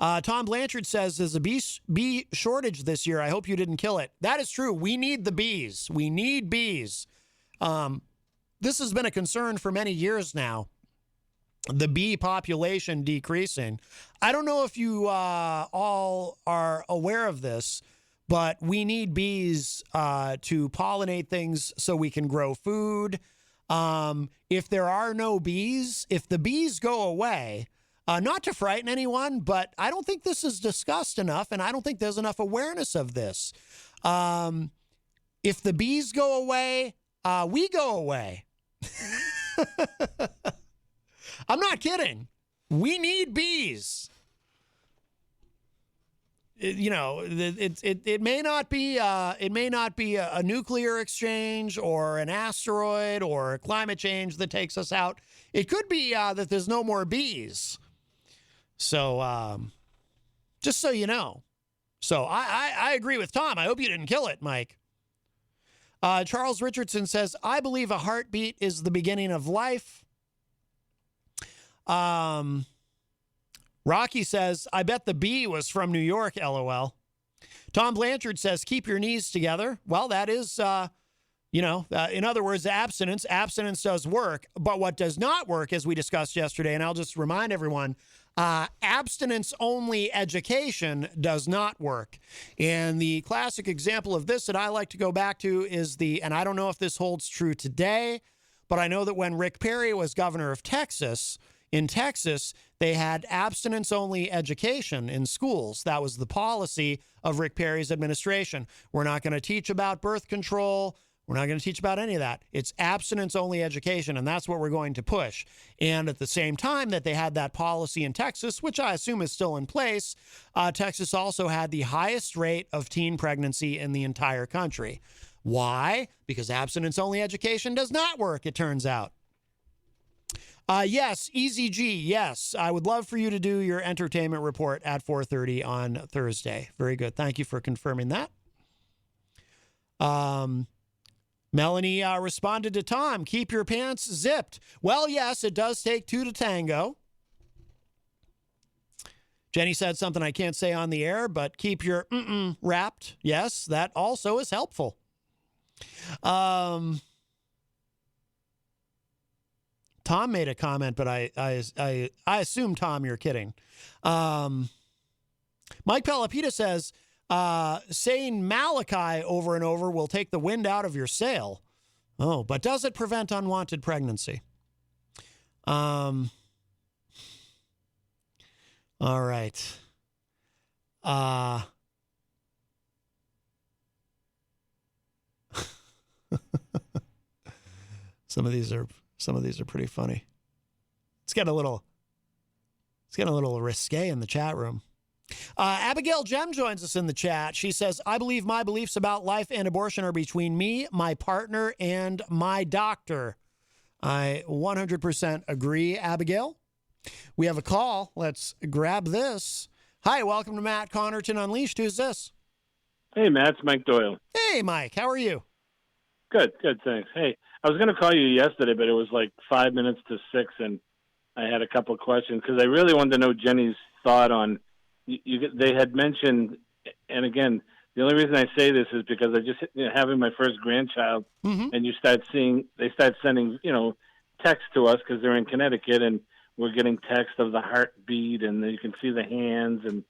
Tom Blanchard says, there's a bee shortage this year. I hope you didn't kill it. That is true. We need the bees. We need bees. This has been a concern for many years now. The bee population decreasing. I don't know if you all are aware of this, but we need bees to pollinate things so we can grow food. If there are no bees, if the bees go away, not to frighten anyone, but I don't think this is discussed enough, and I don't think there's enough awareness of this. If the bees go away, we go away. I'm not kidding. We need bees. It may not be a nuclear exchange or an asteroid or climate change that takes us out. It could be that there's no more bees. So just so you know. So I agree with Tom. I hope you didn't kill it, Mike. Charles Richardson says, I believe a heartbeat is the beginning of life. Rocky says, I bet the bee was from New York, LOL. Tom Blanchard says, keep your knees together. Well, that is, in other words, abstinence. Abstinence does work. But what does not work, as we discussed yesterday, and I'll just remind everyone, abstinence-only education does not work. And the classic example of this that I like to go back to is and I don't know if this holds true today, but I know that when Rick Perry was governor of Texas, in Texas, they had abstinence-only education in schools. That was the policy of Rick Perry's administration. We're not going to teach about birth control. We're not going to teach about any of that. It's abstinence-only education, and that's what we're going to push. And at the same time that they had that policy in Texas, which I assume is still in place, Texas also had the highest rate of teen pregnancy in the entire country. Why? Because abstinence-only education does not work, it turns out. Yes, Easy G, yes. I would love for you to do your entertainment report at 4:30 on Thursday. Very good. Thank you for confirming that. Melanie responded to Tom, keep your pants zipped. Well, yes, it does take two to tango. Jenny said something I can't say on the air, but keep your wrapped. Yes, that also is helpful. Tom made a comment, but I assume, Tom, you're kidding. Mike Pelopita says, saying Malachi over and over will take the wind out of your sail. Oh, but does it prevent unwanted pregnancy? All right. Some of these are pretty funny. It's getting a little risque in the chat room. Abigail Jem joins us in the chat. She says, I believe my beliefs about life and abortion are between me, my partner, and my doctor. I 100% agree, Abigail. We have a call. Let's grab this. Hi, welcome to Matt Connarton Unleashed. Who's this?
Hey, Matt, it's Mike Doyle.
Hey, Mike. How are you?
Good, thanks. Hey, I was going to call you yesterday, but it was like 5 minutes to 6, and I had a couple of questions because I really wanted to know Jenny's thought on. They had mentioned, and again, the only reason I say this is because I just having my first grandchild, and they start sending text to us because they're in Connecticut, and we're getting text of the heartbeat, and you can see the hands, and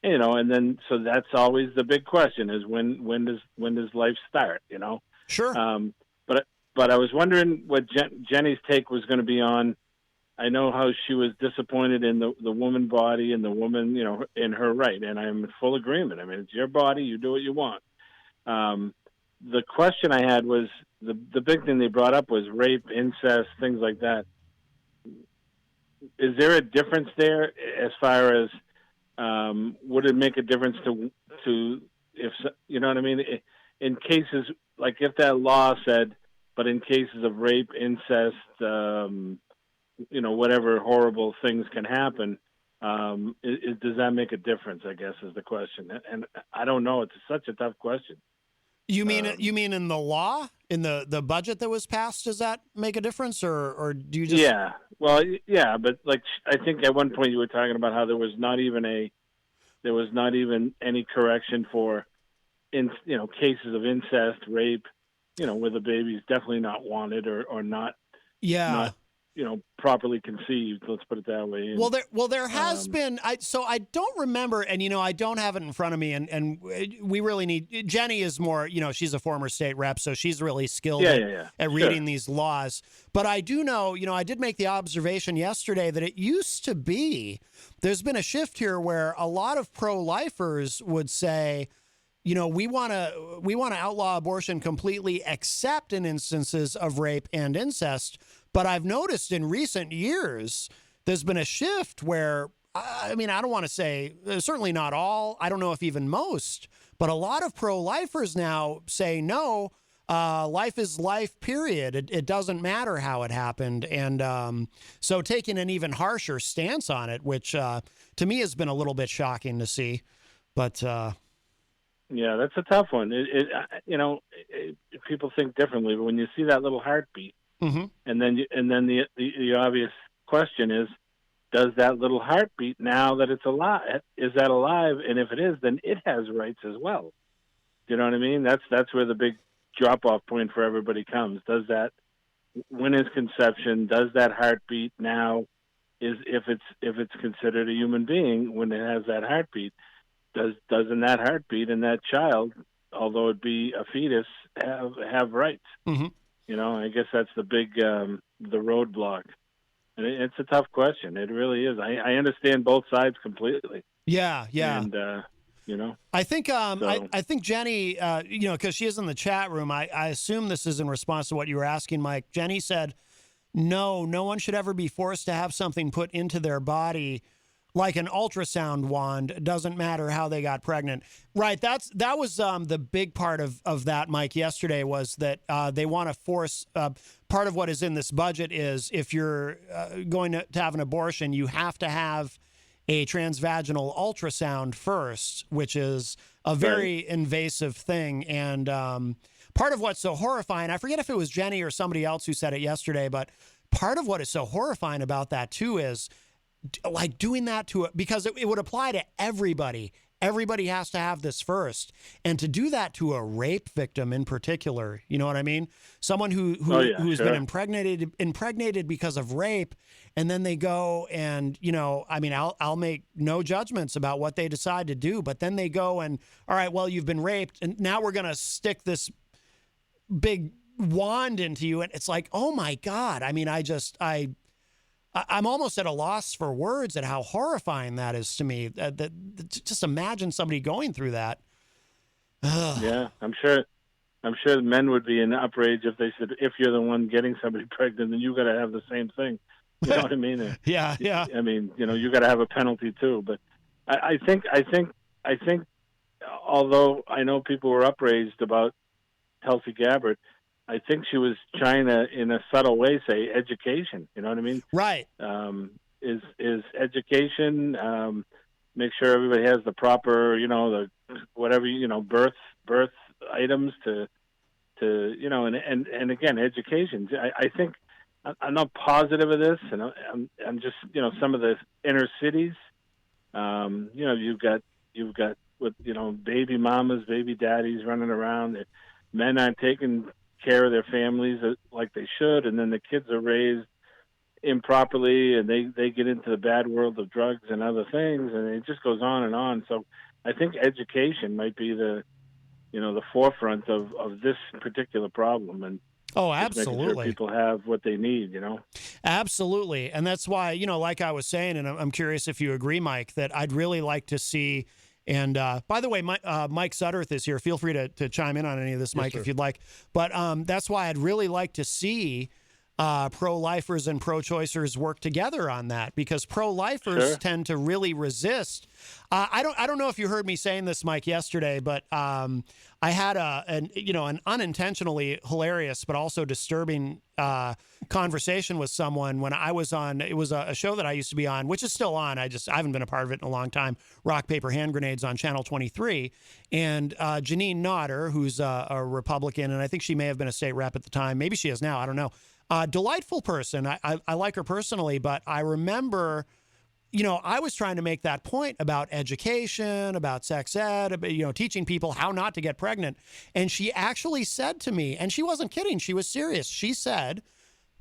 and then so that's always the big question is when does life start?
Sure.
But I was wondering what Jenny's take was going to be on. I know how she was disappointed in the woman body and the woman, in her right. And I'm in full agreement. I mean, it's your body. You do what you want. The question I had was the big thing they brought up was rape, incest, things like that. Is there a difference there as far as would it make a difference to if, you know what I mean? In cases, like if that law said, but in cases of rape, incest, whatever horrible things can happen, does that make a difference, I guess, is the question. And I don't know. It's such a tough question.
You mean in the law, in the budget that was passed, does that make a difference, or do you just?
Yeah. Well, yeah, but like I think at one point you were talking about how there was not even any correction for cases of incest, rape, where the baby's definitely not wanted or not.
Yeah.
Not, properly conceived. Let's put it that way. And,
there has been. I don't remember, and I don't have it in front of me, and we really need. Jenny is more. She's a former state rep, so she's really skilled at reading these laws. But I do know. I did make the observation yesterday that it used to be. There's been a shift here where a lot of pro-lifers would say, we want to outlaw abortion completely, except in instances of rape and incest. But I've noticed in recent years, there's been a shift where, I don't want to say, certainly not all, I don't know if even most, but a lot of pro-lifers now say, no, life is life, period. It doesn't matter how it happened. And so taking an even harsher stance on it, which to me has been a little bit shocking to see. But
yeah, that's a tough one. People think differently, but when you see that little heartbeat, and then the obvious question is, does that little heartbeat, now that it's alive, is that alive? And if it is, then it has rights as well. Do you know what I mean? That's where the big drop-off point for everybody comes. When is conception? Does that heartbeat now, if it's considered a human being when it has that heartbeat? Doesn't that heartbeat and that child, although it be a fetus, have rights? I guess that's the big the roadblock. And it's a tough question. It really is. I understand both sides completely.
Yeah.
And
I think
so.
I think Jenny, because she is in the chat room. I assume this is in response to what you were asking, Mike. Jenny said, no one should ever be forced to have something put into their body like an ultrasound wand. It doesn't matter how they got pregnant. Right. That was the big part of that, Mike, yesterday, was that they want to force part of what is in this budget is if you're going to have an abortion, you have to have a transvaginal ultrasound first, which is a very invasive thing. And part of what's so horrifying, I forget if it was Jenny or somebody else who said it yesterday, but part of what is so horrifying about that too is like doing that to it, because it would apply to everybody. Everybody has to have this first. And to do that to a rape victim in particular, you know what I mean? Someone who's been impregnated because of rape, and then they go and, I'll make no judgments about what they decide to do, but then they go and, all right, well, you've been raped, and now we're going to stick this big wand into you. And it's like, oh my God. I mean, I'm almost at a loss for words at how horrifying that is to me. Just imagine somebody going through that. Ugh.
Yeah, I'm sure men would be in outrage if they said, if you're the one getting somebody pregnant, then you got to have the same thing. You know what I mean?
Yeah.
I mean, you got to have a penalty too. But I think, although I know people were outraged about Tulsi Gabbard, I think she was trying to, in a subtle way, say education. You know what I mean?
Right.
Is education, make sure everybody has the proper, the whatever, birth items to and again, education. I think I'm not positive of this, and I'm just, some of the inner cities, you've got with, baby mamas, baby daddies running around. Men aren't taking care of their families like they should, and then the kids are raised improperly, and they get into the bad world of drugs and other things, and it just goes on and on. So I think education might be the forefront of this particular problem, and
absolutely,
making sure people have what they need.
Absolutely, and that's why, like I was saying, and I'm curious if you agree, Mike, that I'd really like to see. And by the way, Mike Sudderth is here. Feel free to chime in on any of this, Mike, if you'd like. But that's why I'd really like to see pro-lifers and pro-choicers work together on that, because pro-lifers tend to really resist. I don't know if you heard me saying this, Mike, yesterday, but I had an unintentionally hilarious but also disturbing conversation with someone when I was on. It was a show that I used to be on, which is still on. I haven't been a part of it in a long time. Rock, Paper, Hand Grenades on Channel 23, and Janine Nodder, who's a Republican, and I think she may have been a state rep at the time. Maybe she is now. I don't know. Delightful person. I like her personally, but I remember, I was trying to make that point about education, about sex ed, about, teaching people how not to get pregnant. And she actually said to me, and she wasn't kidding, she was serious. She said,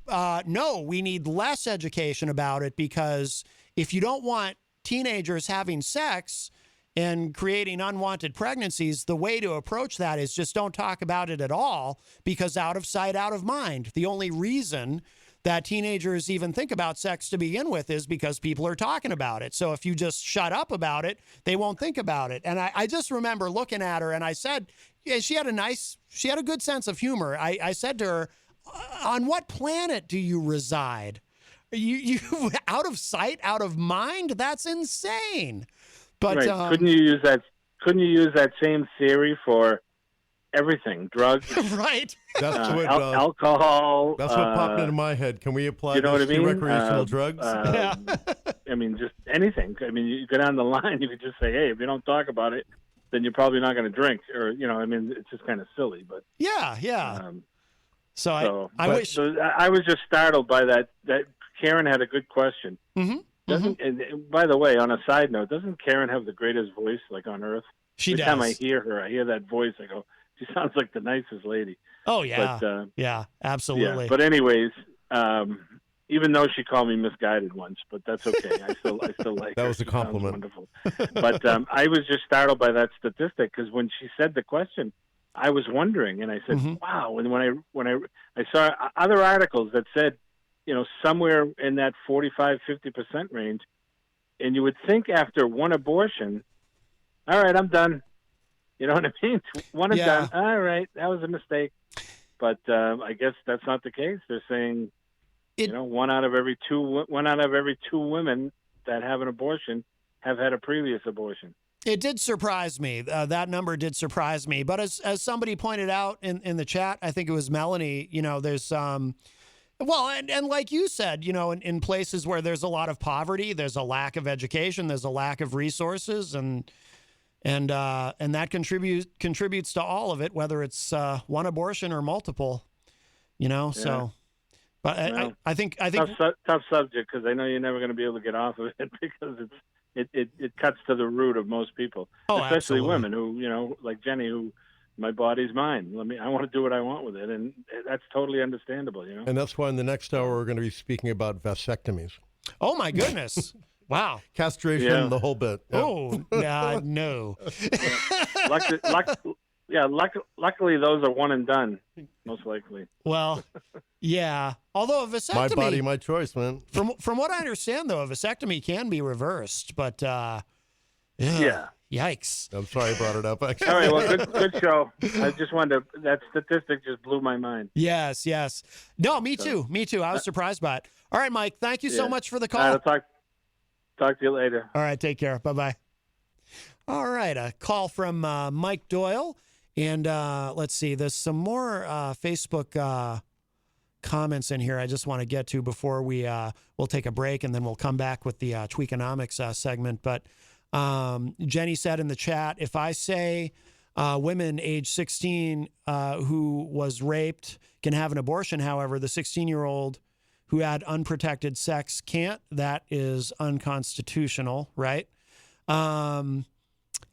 no, we need less education about it, because if you don't want teenagers having sex and creating unwanted pregnancies, the way to approach that is just don't talk about it at all, because out of sight, out of mind. The only reason that teenagers even think about sex to begin with is because people are talking about it. So if you just shut up about it, they won't think about it. And I just remember looking at her, and I said, she had a good sense of humor. I said to her, on what planet do you reside? You out of sight, out of mind? That's insane. But
right. Couldn't you use that same theory for everything? Drugs,
right?
That's what
alcohol.
That's what popped into my head. Can we apply this to recreational drugs?
Yeah.
I mean, just anything. I mean, you go down the line. You could just say, "Hey, if you don't talk about it, then you're probably not going to drink." Or I mean, it's just kind of silly. But
yeah.
So
I wish.
So I was just startled by that. That Karen had a good question.
Mm-hmm.
And by the way, on a side note, doesn't Karen have the greatest voice like on earth?
She does.
Every time I hear her, I hear that voice. I go, she sounds like the nicest lady.
Oh yeah,
but,
yeah, absolutely.
Yeah. But anyways, even though she called me misguided once, but that's okay. I still like
that
her.
was a compliment.
Wonderful. But I was just startled by that statistic, because when she said the question, I was wondering, and I said, wow. And when I saw other articles that said, somewhere in that 45-50% range, and you would think after one abortion, all right, I'm done. You know what I mean? One and done. All right, that was a mistake. But I guess that's not the case. They're saying, one out of every two women that have an abortion have had a previous abortion.
It did surprise me. That number did surprise me. But as somebody pointed out in the chat, I think it was Melanie, there's and like you said, in places where there's a lot of poverty, there's a lack of education, there's a lack of resources, and that contributes to all of it, whether it's one abortion or multiple, so. But I think
tough subject, because I know you're never going to be able to get off of it because it cuts to the root of most people, especially
absolutely.
Women who, like Jenny, who my body's mine. I want to do what I want with it, and that's totally understandable,
And that's why in the next hour we're going to be speaking about vasectomies.
Oh my goodness! Wow,
castration, the whole bit.
Yeah. Oh no.
Luckily, those are one and done, most likely.
Well, yeah. Although a vasectomy,
my body, my choice, man.
From what I understand, though, a vasectomy can be reversed, but yikes.
I'm sorry I brought it up. Actually.
All right, well, good show. I just wanted to. That statistic just blew my mind.
Yes. No, me too. I was surprised by it. All right, Mike. Thank you so much for the call.
All right, I'll talk to you later.
All right, take care. Bye-bye. All right, a call from Mike Doyle. And let's see, there's some more Facebook comments in here I just want to get to before we'll take a break, and then we'll come back with the Tweakonomics segment. But Jenny said in the chat, if I say women age 16 who was raped can have an abortion, however, the 16-year-old who had unprotected sex can't, that is unconstitutional, right?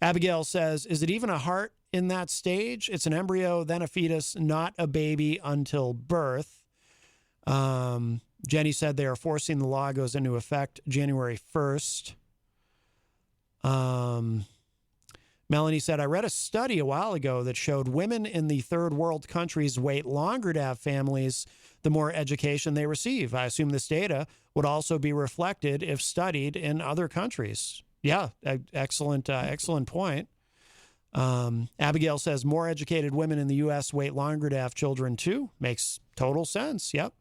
Abigail says, is it even a heart in that stage? It's an embryo, then a fetus, not a baby until birth. Jenny said they are forcing the law goes into effect January 1st. Melanie said, I read a study a while ago that showed women in the third world countries wait longer to have families the more education they receive. I assume this data would also be reflected if studied in other countries. Yeah, excellent point. Abigail says more educated women in the U.S. wait longer to have children too. Makes total sense. Yep.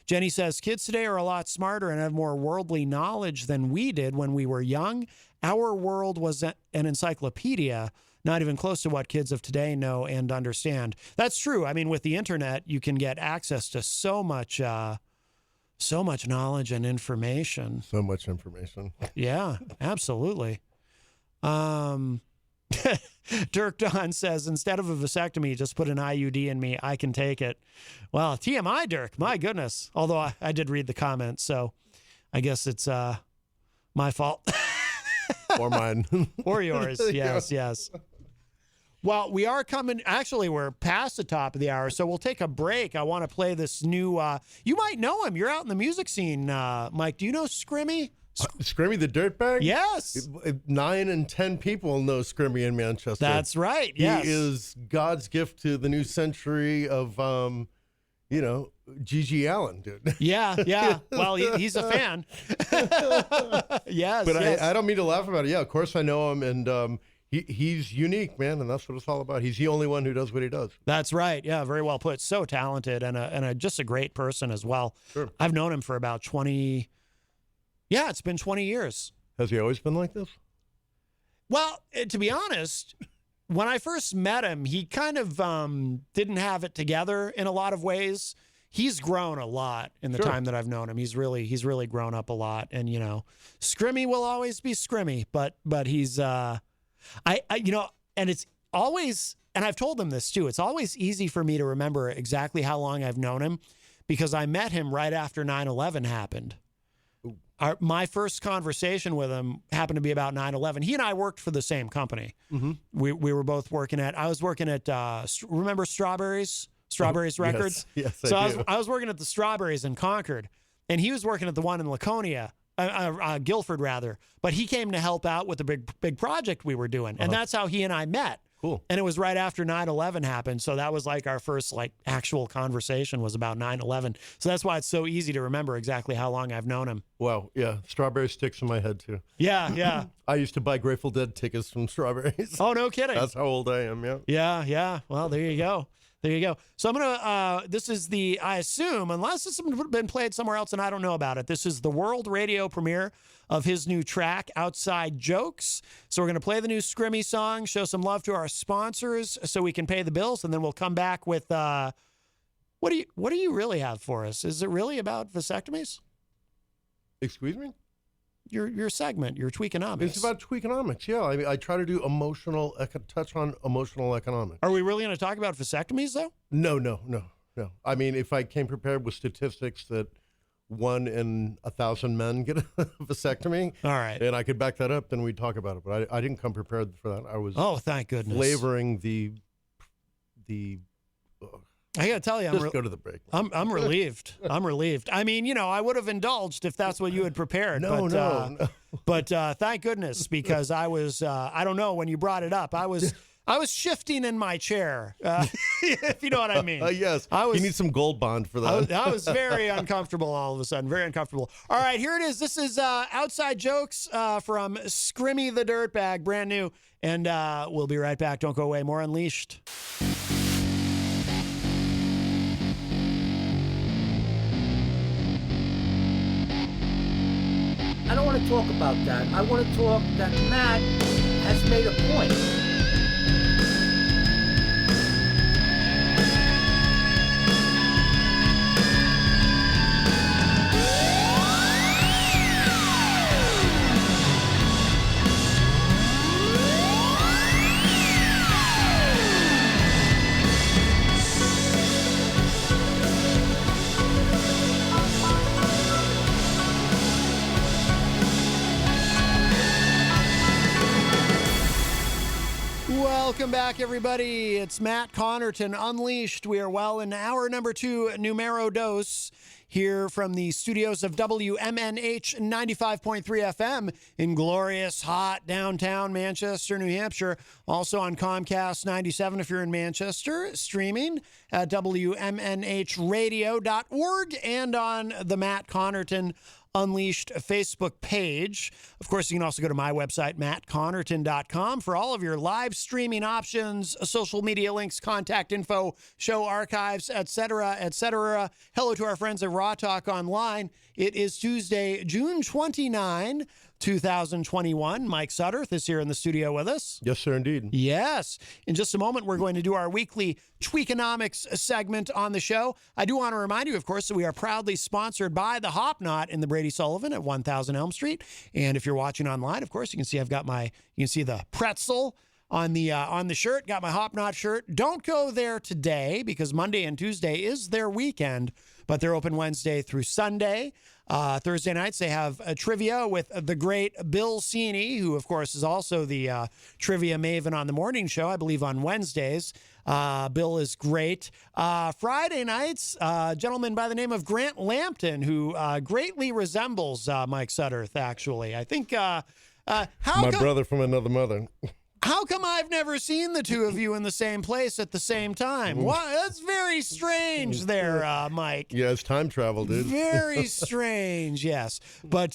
Jenny says kids today are a lot smarter and have more worldly knowledge than we did when we were young. Our world was an encyclopedia, not even close to what kids of today know and understand. That's true. I mean, with the internet, you can get access to so much knowledge and information.
So much information.
Yeah, absolutely. Dirk Don says, instead of a vasectomy, just put an IUD in me. I can take it. Well, TMI, Dirk. My goodness. Although I did read the comments, so I guess it's my fault.
Or mine.
Or yours. Yes. Well, we are coming. Actually, we're past the top of the hour, so we'll take a break. I want to play this new. You might know him. You're out in the music scene, Mike. Do you know Scrimmy?
Scrimmy the Dirtbag?
Yes.
9 in 10 people know Scrimmy in Manchester.
That's right. Yes.
He is God's gift to the new century of, Gigi Allen, dude.
Yeah. Well, he's a fan. Yes.
But I don't mean to laugh about it. Yeah, of course I know him, and he's unique, man, and that's what it's all about. He's the only one who does what he does.
That's right. Yeah, very well put. So talented and just a great person as well.
Sure.
I've known him for about 20. Yeah, it's been 20 years.
Has he always been like this?
Well, to be honest, when I first met him, he kind of didn't have it together in a lot of ways. He's grown a lot in the time that I've known him. He's really grown up a lot. And, Scrimmy will always be Scrimmy, but he's, and it's always, and I've told him this too, it's always easy for me to remember exactly how long I've known him because I met him right after 9/11 happened. My first conversation with him happened to be about 9/11. He and I worked for the same company. Mm-hmm. We were both I was working at, remember Strawberries Records?
Yes,
so I was working at the Strawberries in Concord, and he was working at the one in Laconia, Guilford rather. But he came to help out with the big project we were doing. And that's how he and I met.
Cool.
And it was right after 9/11 happened. So that was like our first like actual conversation was about 9/11. So that's why it's so easy to remember exactly how long I've known him.
Wow. Yeah. Strawberry sticks in my head, too.
Yeah, yeah.
I used to buy Grateful Dead tickets from Strawberries.
Oh, no kidding.
That's how old I am, yeah.
Yeah, yeah. Well, there you go. There you go. So I'm going to, this is the, I assume, unless it's been played somewhere else and I don't know about it, this is the world radio premiere of his new track, Outside Jokes. So we're going to play the new Scrimmy song, show some love to our sponsors so we can pay the bills, and then we'll come back with, what do you really have for us? Is it really about vasectomies?
Excuse me?
Your segment, your Tweakonomics.
It's about Tweakonomics, yeah. I mean, I try to do touch on emotional economics.
Are we really going to talk about vasectomies, though?
No. I mean, if I came prepared with statistics that 1 in 1,000 men get a vasectomy,
all right,
and I could back that up, then we'd talk about it. But I didn't come prepared for that. I was
thank goodness,
flavoring the.
I got to tell you,
go to the break.
I'm relieved. I'm relieved. I mean, I would have indulged if that's what you had prepared.
No.
But thank goodness, because I was, I don't know, when you brought it up, I was shifting in my chair, if you know what I mean.
Yes. You need some Gold Bond for that.
I was very uncomfortable all of a sudden, very uncomfortable. All right, here it is. This is Outside Jokes from Scrimmy the Dirtbag, brand new. And we'll be right back. Don't go away. More Unleashed.
I don't want to talk about that. I want to talk that Matt has made a point.
Welcome back, everybody. It's Matt Connarton, Unleashed. We are well in hour number 2, numero dos, here from the studios of WMNH 95.3 FM in glorious, hot downtown Manchester, New Hampshire. Also on Comcast 97 if you're in Manchester, streaming at WMNHradio.org and on the Matt Connarton Unleashed Facebook page. Of course, you can also go to my website, mattconnerton.com, for all of your live streaming options, social media links, contact info, show archives, etc., etc. Hello to our friends at Raw Talk Online. It is Tuesday, June 29, 2021. Mike Sudderth is here in the studio with us.
Yes, sir, indeed.
Yes. In just a moment, we're going to do our weekly Tweakonomics segment on the show. I do want to remind you, of course, that we are proudly sponsored by the Hop Knot in the Brady Sullivan at 1000 Elm Street. And if you're watching online, of course, you can see you can see the pretzel on the shirt. Got my Hop Knot shirt. Don't go there today because Monday and Tuesday is their weekend, but they're open Wednesday through Sunday. Thursday nights, they have a trivia with the great Bill Cini, who, of course, is also the trivia maven on the morning show, I believe, on Wednesdays. Bill is great. Friday nights, a gentleman by the name of Grant Lampton, who greatly resembles Mike Sudderth, actually. I think...
My brother from another mother.
How come I've never seen the two of you in the same place at the same time? Wow, that's very strange there, Mike.
Yeah, it's time travel, dude.
Very strange, yes. But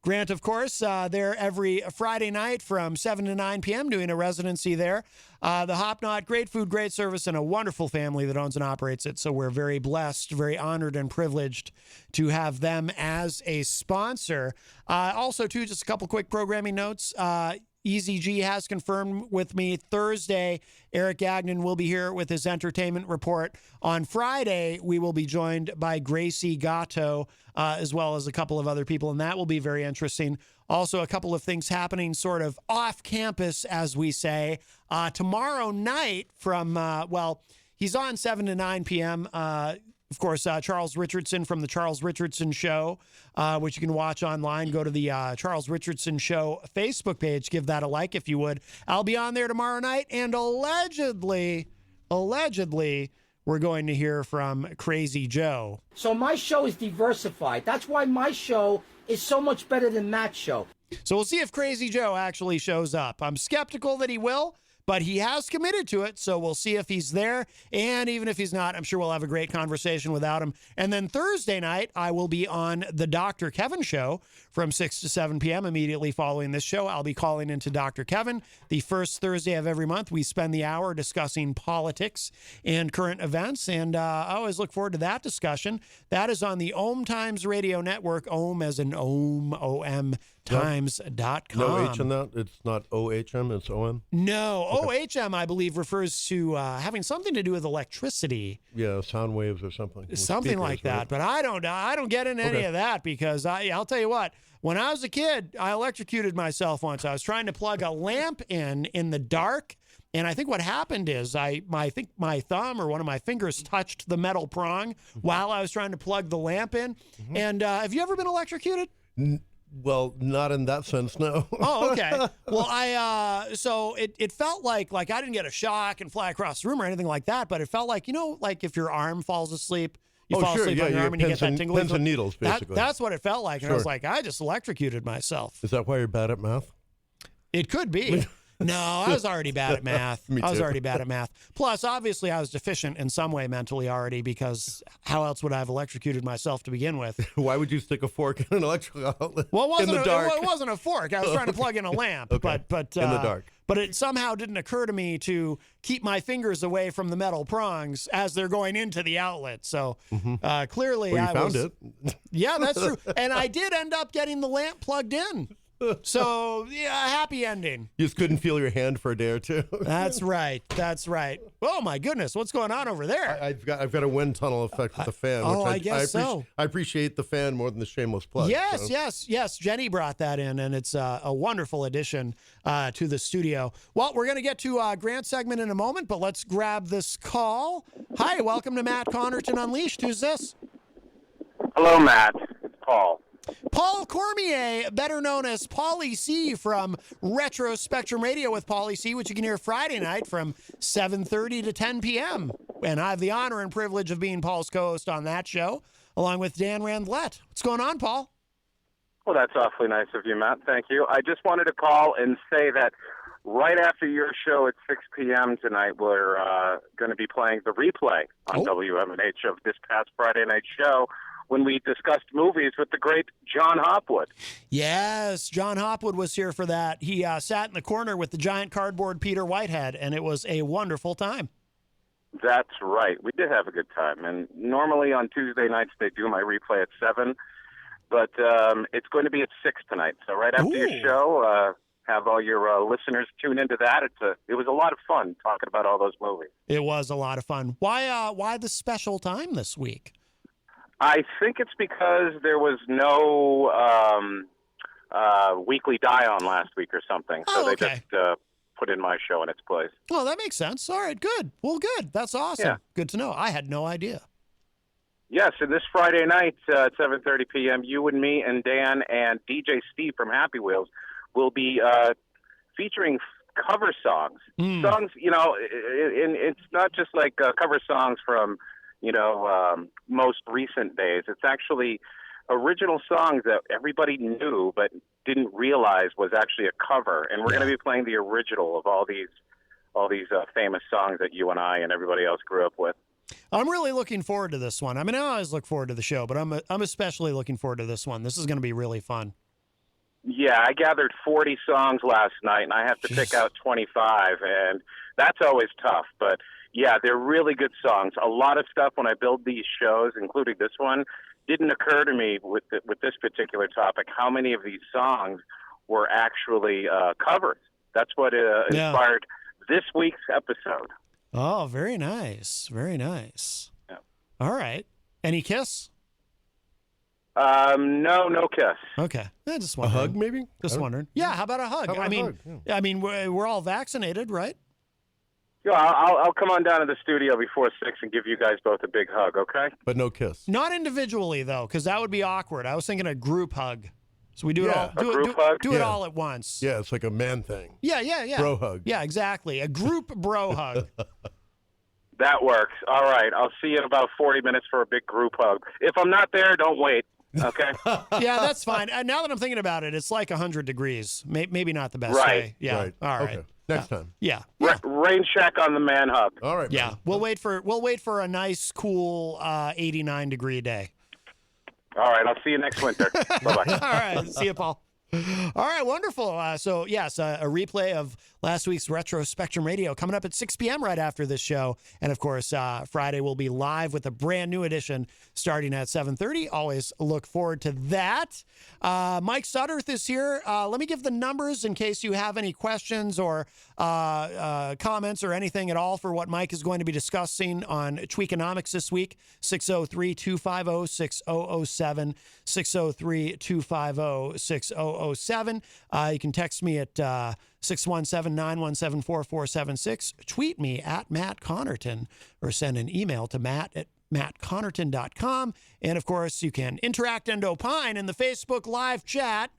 Grant, of course, there every Friday night from 7 to 9 p.m. doing a residency there. The Hop Knot, great food, great service, and a wonderful family that owns and operates it. So we're very blessed, very honored and privileged to have them as a sponsor. Also, too, just a couple quick programming notes. Easy G has confirmed with me Thursday, Eric Gagnon will be here with his entertainment report. On Friday, we will be joined by Gracie Gatto, as well as a couple of other people, and that will be very interesting. Also, a couple of things happening sort of off campus, as we say. Tomorrow night from, he's on 7 to 9 p.m., of course, Charles Richardson from The Charles Richardson Show, which you can watch online. Go to the Charles Richardson Show Facebook page. Give that a like if you would. I'll be on there tomorrow night. And allegedly, we're going to hear from Crazy Joe.
So my show is diversified. That's why my show is so much better than Matt's show.
So we'll see if Crazy Joe actually shows up. I'm skeptical that he will, but he has committed to it. So we'll see if he's there. And even if he's not, I'm sure we'll have a great conversation without him. And then Thursday night, I will be on the Dr. Kevin show from 6 to 7 p.m. immediately following this show. I'll be calling into Dr. Kevin the first Thursday of every month. We spend the hour discussing politics and current events. And I always look forward to that discussion. That is on the Ohm Times Radio Network. Ohm as in Ohm, O-M, times.com.
No H in that? It's not O-H-M, it's O-M?
No. Okay. OHM, I believe, refers to having something to do with electricity.
Yeah, sound waves or something.
Something
speakers,
like that.
right?
But I don't get into any of that because I'll tell you what, when I was a kid, I electrocuted myself once. I was trying to plug a lamp in the dark. And I think what happened is I think my thumb or one of my fingers touched the metal prong while I was trying to plug the lamp in. Mm-hmm. And have you ever been electrocuted?
Well, not in that sense, no.
Oh, okay. Well, so it felt like I didn't get a shock and fly across the room or anything like that, but it felt like, like if your arm falls asleep, you fall asleep on your arm and you get that tingling.
Pins and needles, basically.
That's what it felt like. And I was like, I just electrocuted myself.
Is that why you're bad at math?
It could be. No, I was already bad at math.
Me too.
I was already bad at math. Plus, obviously, I was deficient in some way mentally already because how else would I have electrocuted myself to begin with?
Why would you stick a fork in an electrical outlet
well,
in the dark?
It wasn't a fork. I was trying to plug in a lamp,
Okay.
but
in the dark.
But it somehow didn't occur to me to keep my fingers away from the metal prongs as they're going into the outlet. So clearly,
Well, you
I
found
was.
it.
Yeah, that's true. And I did end up getting the lamp plugged in. So, yeah, happy ending.
You just couldn't feel your hand for a day or two.
That's right. That's right. Oh, my goodness. What's going on over there?
I've got a wind tunnel effect with the fan.
Oh,
which
I guess so.
I appreciate the fan more than the shameless plug.
Yes,
so.
yes. Jenny brought that in, and it's a wonderful addition to the studio. Well, we're going to get to Grant's segment in a moment, but let's grab this call. Hi, welcome to Matt Connarton Unleashed. Who's this?
Hello, Matt. It's Paul.
Paul Cormier, better known as Pauly C from Retro Spectrum Radio with Pauly C, which you can hear Friday night from 7:30 to 10 p.m. And I have the honor and privilege of being Paul's co-host on that show, along with Dan Randlett. What's going on, Paul?
Well, that's awfully nice of you, Matt. Thank you. I just wanted to call and say that right after your show at 6 p.m. tonight, we're going to be playing the replay on WMNH of this past Friday night show, when we discussed movies with the great John Hopwood.
Yes, John Hopwood was here for that. He sat in the corner with the giant cardboard Peter Whitehead, and it was a wonderful time.
That's right. We did have a good time. And normally on Tuesday nights they do my replay at 7, but it's going to be at 6 tonight. So right after your show, have all your listeners tune into that. It was a lot of fun talking about all those movies.
It was a lot of fun. Why the special time this week?
I think it's because there was no weekly die-on last week or something. So they just put in my show in its place.
Well, that makes sense. All right, good. Well, good. That's awesome.
Yeah.
Good to know. I had no idea.
Yes, and this Friday night at 7:30 p.m., you and me and Dan and DJ Steve from Happy Wheels will be featuring cover songs. Songs, it's not just like cover songs from most recent days. It's actually original songs that everybody knew but didn't realize was actually a cover. And we're going to be playing the original of all these famous songs that you and I and everybody else grew up with.
I'm really looking forward to this one. I mean, I always look forward to the show, but I'm especially looking forward to this one. This is going to be really fun.
Yeah, I gathered 40 songs last night, and I have to pick out 25, and that's always tough. But yeah, they're really good songs. A lot of stuff when I build these shows, including this one, didn't occur to me with this particular topic how many of these songs were actually covers. That's what inspired this week's episode.
Oh, very nice. Very nice.
Yeah.
All right. Any Kiss?
No Kiss.
Okay. Just
A
wondering.
hug, maybe?
Just wondering. Yeah, how about a hug?
How about
I
a
mean,
hug? Yeah.
I mean, we're all vaccinated, right?
Yeah, I'll come on down to the studio before 6 and give you guys both a big hug, okay?
But no kiss.
Not individually, though, because that would be awkward. I was thinking a group hug. So we do it all.
A group hug?
Do it all at once.
Yeah, it's like a man thing.
Yeah.
Bro hug.
Yeah, exactly. A group bro hug.
That works. All right. I'll see you in about 40 minutes for a big group hug. If I'm not there, don't wait. Okay.
Yeah, that's fine. Now that I'm thinking about it, it's like 100 degrees. Maybe not the best
Right.
day. Yeah.
Right.
All right.
Okay. Next time.
Yeah.
Rain check on the man hub.
All right.
Yeah.
man.
We'll wait for a nice, cool 89 degree day.
All right. I'll see you next winter. Bye-bye.
All right. See you, Paul. All right, wonderful. So, yes, a replay of last week's Retro Spectrum Radio coming up at 6 p.m. right after this show. And, of course, Friday we'll be live with a brand new edition starting at 7:30. Always look forward to that. Mike Sudderth is here. Let me give the numbers in case you have any questions or comments or anything at all for what Mike is going to be discussing on Tweakonomics this week. 603-250-6007, 603-250-6007. You can text me at 617-917-4476. Tweet me at Matt Connarton or send an email to matt@mattconnerton.com. And, of course, you can interact and opine in the Facebook live chat.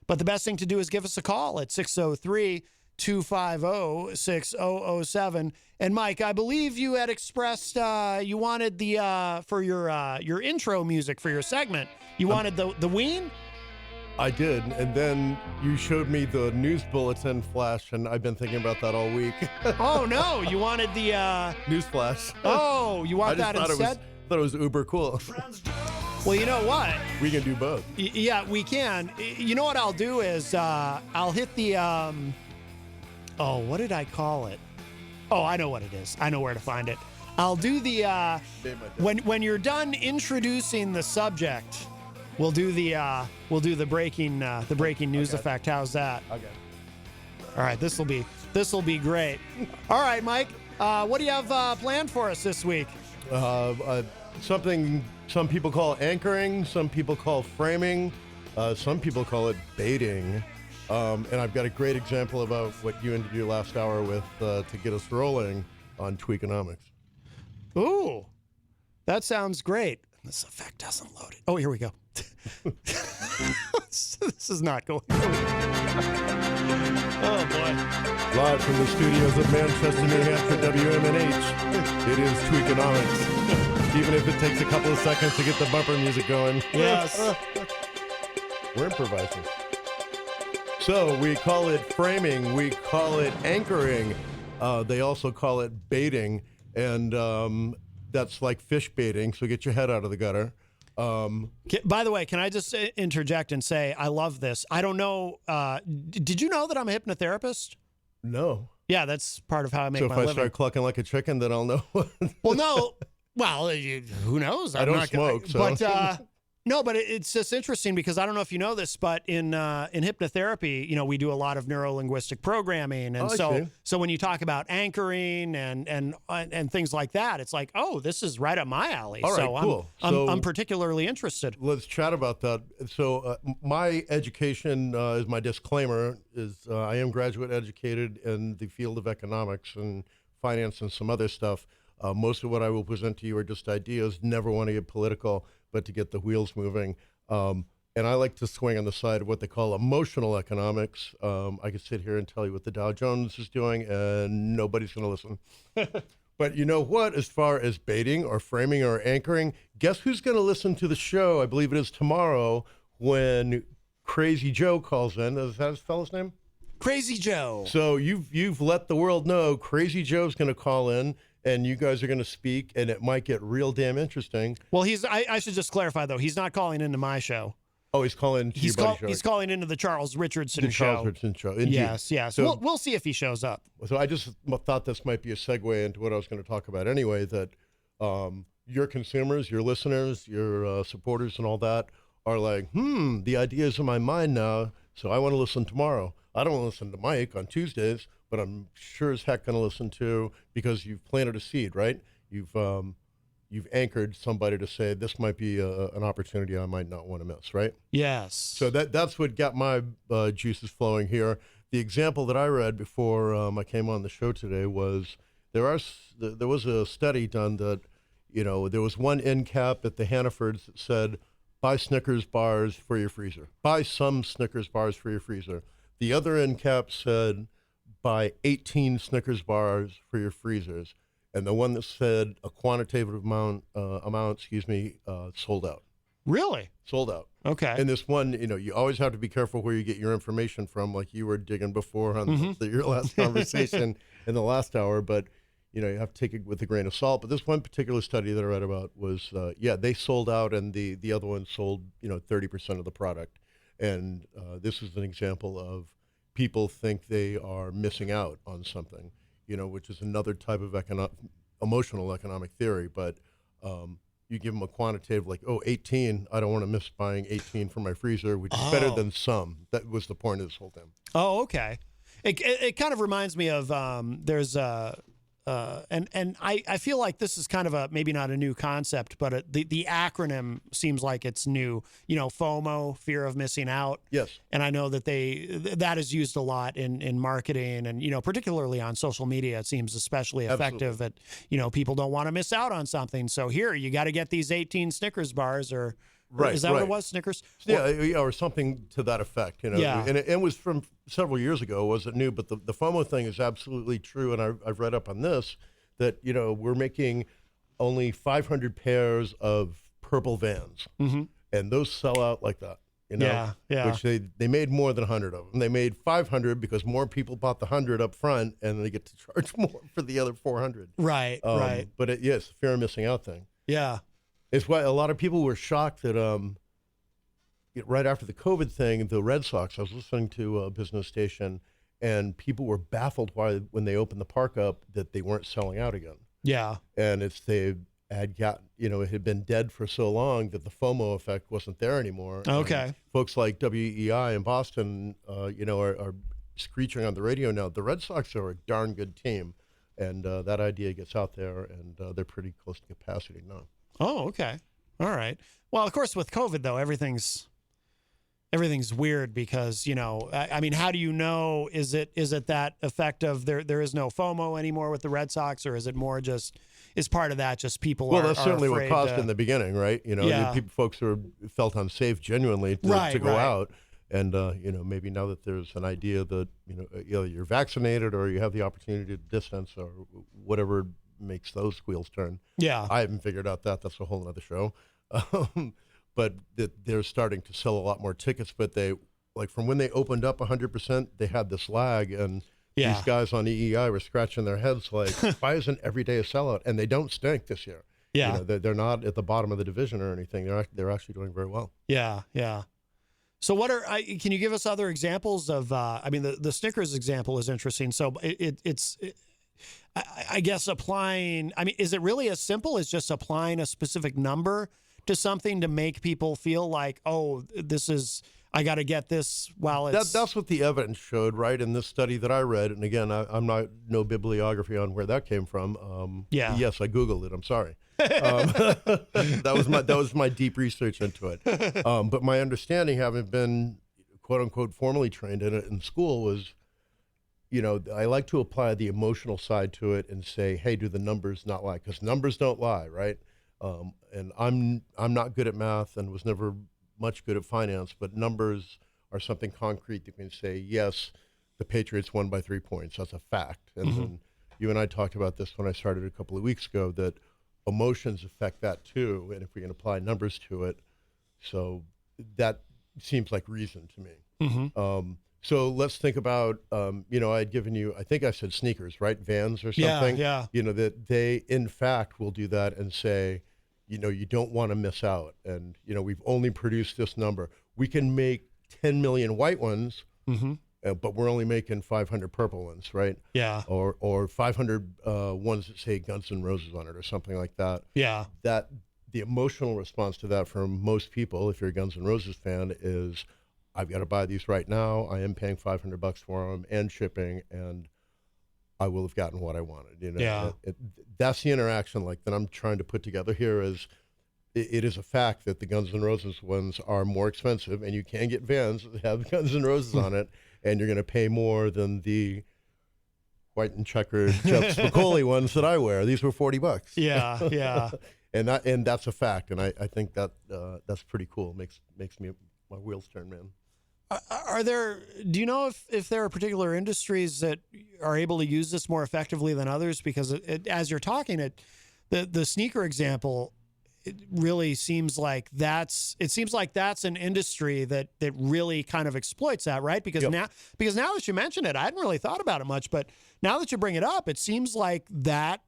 But the best thing to do is give us a call at 603-250-6007. And, Mike, I believe you had expressed you wanted the for your intro music for your segment. You wanted the Ween?
I did, and then you showed me the news bulletin flash, and I've been thinking about that all week.
Oh, no, you wanted the...
News flash.
Oh, you want that instead?
Thought it was uber cool.
Well, you know what?
We can do both.
Yeah, we can. You know what I'll do is I'll hit the... what did I call it? Oh, I know what it is. I know where to find it. I'll do the... when you're done introducing the subject... We'll do the breaking news effect. How's that?
Okay.
All right, this will be great. All right, Mike, what do you have planned for us this week?
Something some people call anchoring, some people call framing, some people call it baiting, and I've got a great example about what you interviewed last hour with to get us rolling on Tweakonomics.
Ooh, that sounds great. This effect doesn't load it. Oh, here we go. This is not going. Oh boy!
Live from the studios of Manchester, New Hampshire, WMNH. It is Tweakonomics. Even if it takes a couple of seconds to get the bumper music going.
Yes.
We're improvising. So we call it framing. We call it anchoring. They also call it baiting, and that's like fish baiting. So get your head out of the gutter.
By the way, can I just interject and say I love this? I don't know. Did you know that I'm a hypnotherapist?
No.
Yeah, that's part of how I make
So
my
if I
living.
start clucking like a chicken, then I'll know.
Well, no. Well, who knows?
I don't smoke, so.
But no, but it's just interesting because I don't know if you know this, but in hypnotherapy, we do a lot of neuro-linguistic programming, and so when you talk about anchoring and things like that, it's like, oh, this is right up my alley.
All right,
so
cool.
I'm particularly interested.
Let's chat about that. So my education is my disclaimer is I am graduate educated in the field of economics and finance and some other stuff. Most of what I will present to you are just ideas. Never want to get political, but to get the wheels moving. And I like to swing on the side of what they call emotional economics. I could sit here and tell you what the Dow Jones is doing, and nobody's going to listen. But you know what? As far as baiting or framing or anchoring, guess who's going to listen to the show? I believe it is tomorrow when Crazy Joe calls in. Is that his fellow's name?
Crazy Joe.
So you've let the world know Crazy Joe's going to call in, and you guys are going to speak, and it might get real damn interesting.
Well, I should just clarify, though. He's not calling into my show.
Oh, he's calling into your buddy's show.
He's calling into the Charles Richardson show.
Charles Richardson show, indeed.
Yes. So we'll see if he shows up.
So I just thought this might be a segue into what I was going to talk about anyway, that your consumers, your listeners, your supporters and all that are like, the idea's in my mind now, so I want to listen tomorrow. I don't want to listen to Mike on Tuesdays, but I'm sure as heck going to listen to, because you've planted a seed, right? You've anchored somebody to say this might be an opportunity I might not want to miss, right?
Yes.
So that's what got my juices flowing here. The example that I read before I came on the show today was there was a study done that there was one end cap at the Hannafords that said buy Snickers bars for your freezer. Buy some Snickers bars for your freezer. The other end cap said buy 18 Snickers bars for your freezers. And the one that said a quantitative amount, sold out.
Really?
Sold out.
Okay.
And this one, you always have to be careful where you get your information from, like you were digging before on your last conversation in the last hour. But, you have to take it with a grain of salt. But this one particular study that I read about was, they sold out, and the other one sold, 30% of the product. And this is an example of people think they are missing out on something, which is another type of emotional economic theory. But you give them a quantitative, like, 18, I don't want to miss buying 18 for my freezer, which is better than some. That was the point of this whole thing.
Oh, okay. It kind of reminds me of there's and I feel like this is kind of maybe not a new concept, but the acronym seems like it's new. FOMO, fear of missing out.
Yes.
And I know that that is used a lot in marketing, and particularly on social media. It seems especially effective.
Absolutely.
At people don't want to miss out on something. So here you got to get these 18 Snickers bars, or
right,
is that what it was? Snickers?
Yeah, or something to that effect.
Yeah.
And it was from several years ago. It wasn't new, but the FOMO thing is absolutely true. And I've read up on this, that, we're making only 500 pairs of purple Vans.
Mm-hmm.
And those sell out like that,
Yeah.
which they made more than 100 of them. They made 500 because more people bought the 100 up front, and they get to charge more for the other 400.
Right, right.
But yes, fear of missing out thing.
Yeah.
It's why a lot of people were shocked that right after the COVID thing, the Red Sox, I was listening to a business station, and people were baffled why, when they opened the park up, that they weren't selling out again.
Yeah.
And they had got, it had been dead for so long that the FOMO effect wasn't there anymore.
Okay.
And folks like WEI in Boston, are screeching on the radio now. The Red Sox are a darn good team, and that idea gets out there, and they're pretty close to capacity now.
Oh, okay. All right. Well, of course, with COVID, though, everything's weird because, I mean, how do you know, is it that effect of there is no FOMO anymore with the Red Sox, or is it more just, is part of that just people
well,
are
that's certainly what
afraid
caused it in the beginning, right? Folks who felt unsafe genuinely to go out. And, maybe now that there's an idea that, either you're vaccinated or you have the opportunity to distance or whatever makes those wheels turn.
Yeah.
I haven't figured out that. That's a whole other show. But they're starting to sell a lot more tickets. But from when they opened up 100%, they had this lag. And these guys on EEI were scratching their heads like, why isn't every day a sellout? And they don't stink this year.
Yeah.
They're not at the bottom of the division or anything. They're actually doing very well.
Yeah, yeah. So can you give us other examples of, the Snickers example is interesting. So I guess is it really as simple as just applying a specific number to something to make people feel like, oh, I got to get this while it's...
That's what the evidence showed, right, in this study that I read. And again, I'm not no bibliography on where that came from. Yes, I Googled it. I'm sorry. That was my deep research into it. But my understanding, having been, quote unquote, formally trained in it in school, was, I like to apply the emotional side to it and say, hey, do the numbers not lie? Because numbers don't lie, right? And I'm not good at math and was never much good at finance, but numbers are something concrete that can say, yes, the Patriots won by 3 points. That's a fact. And then you and I talked about this when I started a couple of weeks ago, that emotions affect that too. And if we can apply numbers to it, so that seems like reason to me. So let's think about, I had given you, I think I said sneakers, right? Vans or something.
Yeah.
That they, in fact, will do that and say, you don't want to miss out. And, we've only produced this number. We can make 10 million white ones, but we're only making 500 purple ones, right?
Yeah.
Or 500 ones that say Guns N' Roses on it or something like that.
Yeah.
That the emotional response to that from most people, if you're a Guns N' Roses fan, is, I've got to buy these right now. I am paying $500 for them and shipping, and I will have gotten what I wanted.
Yeah.
That's the interaction that I'm trying to put together here. Is it is a fact that the Guns N' Roses ones are more expensive, and you can get Vans that have Guns N' Roses on it, and you're going to pay more than the white and checkered Jeff Spicoli ones that I wear. These were $40.
Yeah, yeah.
and that's a fact, and I think that that's pretty cool. Makes my wheels turn, man.
Do you know if there are particular industries that are able to use this more effectively than others? Because as you're talking, the sneaker example, it really seems like that's an industry that really kind of exploits that, right? Because now that you mention it, I hadn't really thought about it much, but now that you bring it up, it seems like that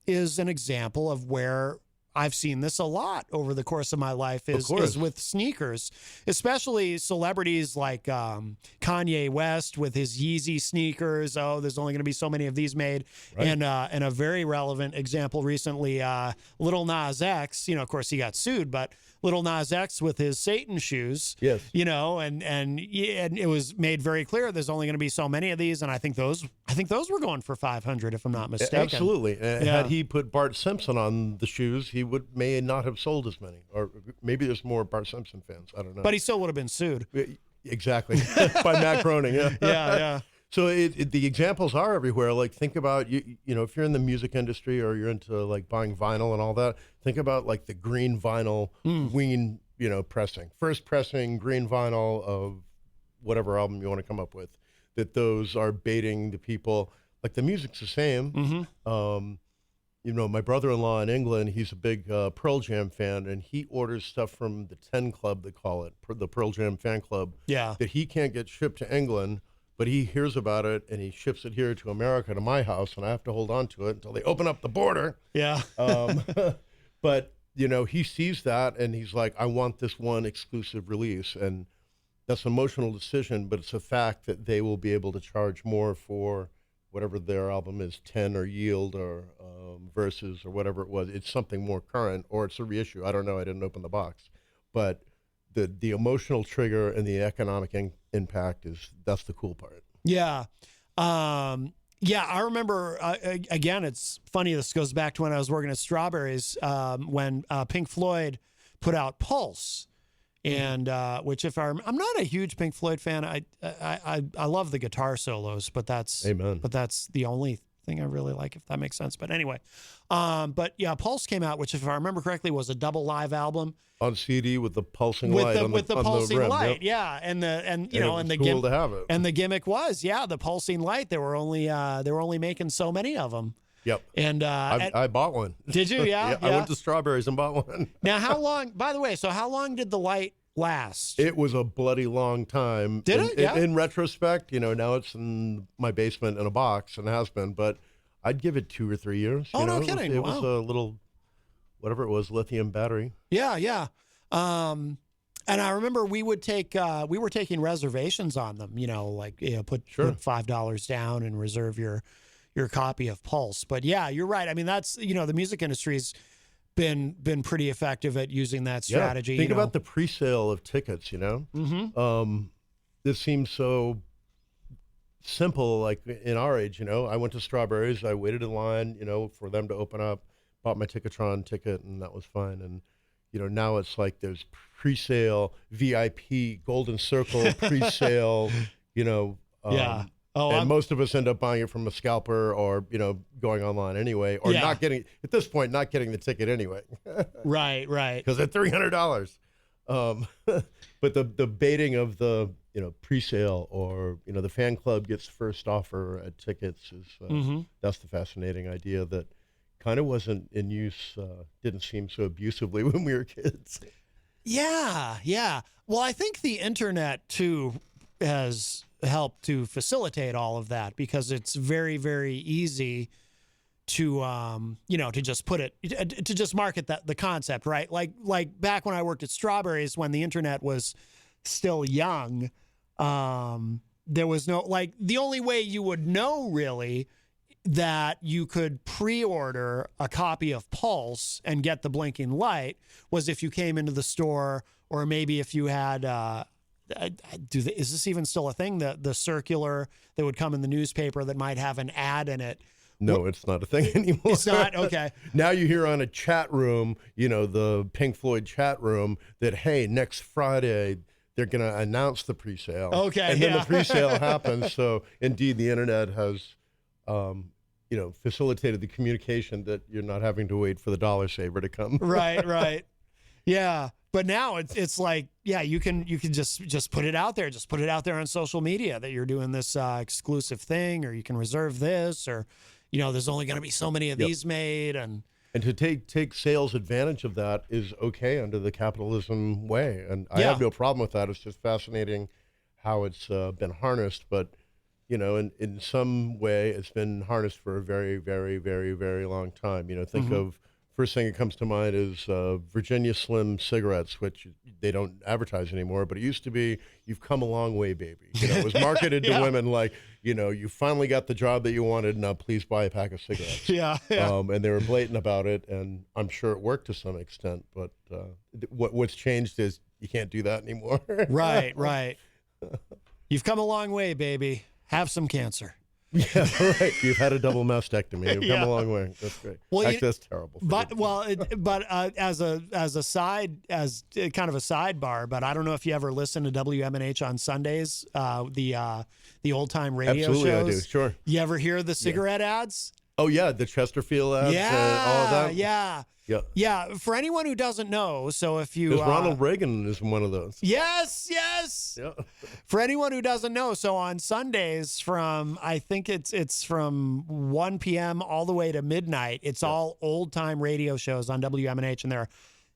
is an example of where I've seen this a lot over the course of my life is with sneakers, especially celebrities like Kanye West with his Yeezy sneakers. Oh, there's only going to be so many of these made. Right. And a very relevant example recently, Lil Nas X, of course he got sued, but Lil Nas X with his Satan shoes,
yes,
and it was made very clear there's only going to be so many of these, and I think those were going for 500 if I'm not mistaken.
Absolutely. Had he put Bart Simpson on the shoes, he may not have sold as many, or maybe there's more Bart Simpson fans. I don't know.
But he still would have been sued.
Exactly. By Matt Groening. Yeah.
Yeah.
So the examples are everywhere. Like, think about, if you're in the music industry or you're into like buying vinyl and all that, think about like the green vinyl Ween, pressing. First pressing green vinyl of whatever album you want to come up with, that those are baiting the people. Like, the music's the same. Mm-hmm. My brother-in-law in England, he's a big Pearl Jam fan, and he orders stuff from the 10 Club, they call it, the Pearl Jam fan club, that he can't get shipped to England. But he hears about it, and he ships it here to America, to my house, and I have to hold on to it until they open up the border.
Yeah.
But, he sees that, and he's like, I want this one exclusive release. And that's an emotional decision, but it's a fact that they will be able to charge more for whatever their album is, 10 or Yield or Versus or whatever it was. It's something more current, or it's a reissue. I don't know. I didn't open the box. But the emotional trigger and the economic impact that's the cool part.
Yeah. I remember, again, it's funny, this goes back to when I was working at Strawberries, when Pink Floyd put out Pulse, and which, if I'm not a huge Pink Floyd fan, I love the guitar solos, but that's the only thing I really like, if that makes sense. But anyway, but yeah, Pulse came out, which, if I remember correctly, was a double live album
on CD with the pulsing light
with the pulsing
rim.
light.
Yep.
Yeah, and the
cool to have it.
And the gimmick was the pulsing light. They were only making so many of them.
Yep.
And
I bought one.
Did you? Yeah.
I went to Strawberries and bought one.
Now, how long? By the way, so how long did the light last?
It was a bloody long time.
Did it? Yeah.
In retrospect, now it's in my basement in a box and has been, but I'd give it 2 or 3 years.
Oh, no kidding.
It was a little, whatever it was, lithium battery.
Yeah. And I remember we were taking reservations on them, put $5 down and reserve your copy of Pulse. But yeah, you're right. I mean, that's, the music industry's been pretty effective at using that strategy.
Think about the pre-sale of tickets,
Mm-hmm.
This seems so simple, like in our age, I went to Strawberries, I waited in line, for them to open up, bought my Ticketron ticket, and that was fine. And, now it's like there's pre-sale, VIP, Golden Circle pre-sale,
yeah.
And most of us end up buying it from a scalper or, going online anyway, or not getting the ticket anyway.
Right.
Because they're $300. But the baiting of the, pre-sale or, the fan club gets first offer at tickets is, that's the fascinating idea that kind of wasn't in use, didn't seem so abusively when we were kids.
Yeah. Well, I think the internet too has helped to facilitate all of that, because it's very, very easy to to just to just market the concept, right? Like back when I worked at Strawberries, when the internet was still young, there was no, the only way you would know really that you could pre-order a copy of Pulse and get the blinking light was if you came into the store, or maybe if you had is this even still a thing, the circular that would come in the newspaper that might have an ad in it?
No, it's not a thing anymore.
It's not? Okay.
Now you hear on a chat room, the Pink Floyd chat room, that, hey, next Friday they're going to announce the pre-sale.
Okay.
And then the pre-sale happens. So indeed, the internet has, facilitated the communication that you're not having to wait for the dollar saver to come.
Right. Yeah. But now it's like, you can just put it out there. Just put it out there on social media that you're doing this exclusive thing, or you can reserve this, or, there's only going to be so many of these made. And
And to take sales advantage of that is okay under the capitalism way. And I have no problem with that. It's just fascinating how it's been harnessed. But, in some way, it's been harnessed for a very, very, very, very long time. Think of, first thing that comes to mind is Virginia Slim cigarettes, which they don't advertise anymore. But it used to be, you've come a long way, baby. It was marketed to women like, you finally got the job that you wanted. Now please buy a pack of cigarettes. And they were blatant about it, and I'm sure it worked to some extent. But what's changed is you can't do that anymore.
Right. You've come a long way, baby. Have some cancer.
Yeah, right. You've had a double mastectomy. You've come a long way. That's great.
Well,
actually, that's terrible.
But as a kind of a sidebar, but I don't know if you ever listen to WMNH on Sundays, the old time radio
Absolutely,
shows.
I do. Sure.
You ever hear the cigarette ads?
Oh yeah, the Chesterfield ads. All of that.
Yeah. For anyone who doesn't know, so if you
Ronald Reagan is one of those.
Yes.
Yeah.
For anyone who doesn't know, so on Sundays I think it's from 1 p.m. all the way to midnight. It's all old time radio shows on WMNH, and they're